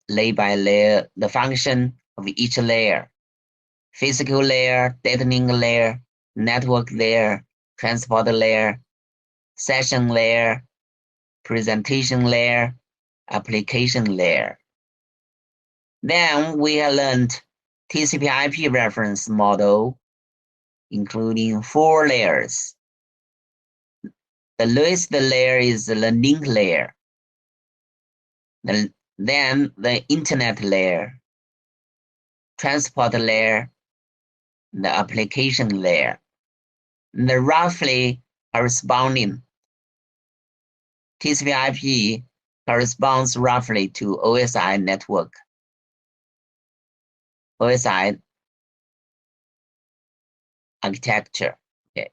layer by layer, the function of each layer: physical layer, data link layer, network layer, transport layer, session layer, presentation layer, application layer. Then we have learned TCP/IP reference model, including 4 layers. The lowest layer is the link layer. Then the internet layer, transport layer, the application layer. The roughly corresponding TCP/IP corresponds roughly to OSI network. OSI architecture. Okay.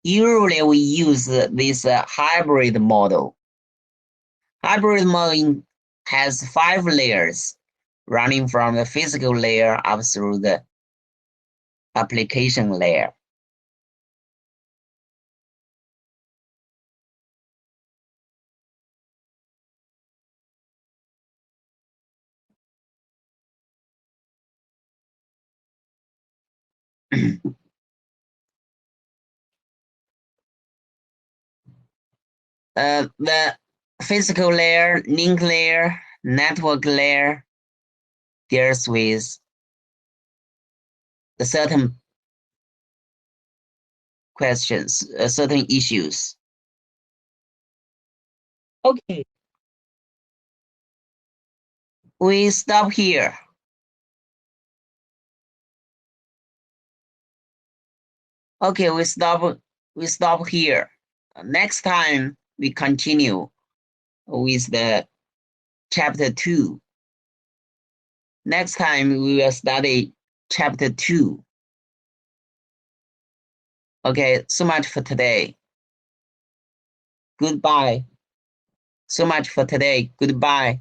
Usually we use this hybrid model. Hybrid model has 5 layers running from the physical layer up through the application layer. The physical layer, link layer, network layer deals with the certain questions, certain issues. Okay, we stop here. Okay, we stop here. Next time we continue with the chapter 2. Next time we will study chapter 2. Okay, so much for today. Goodbye. So much for today. Goodbye.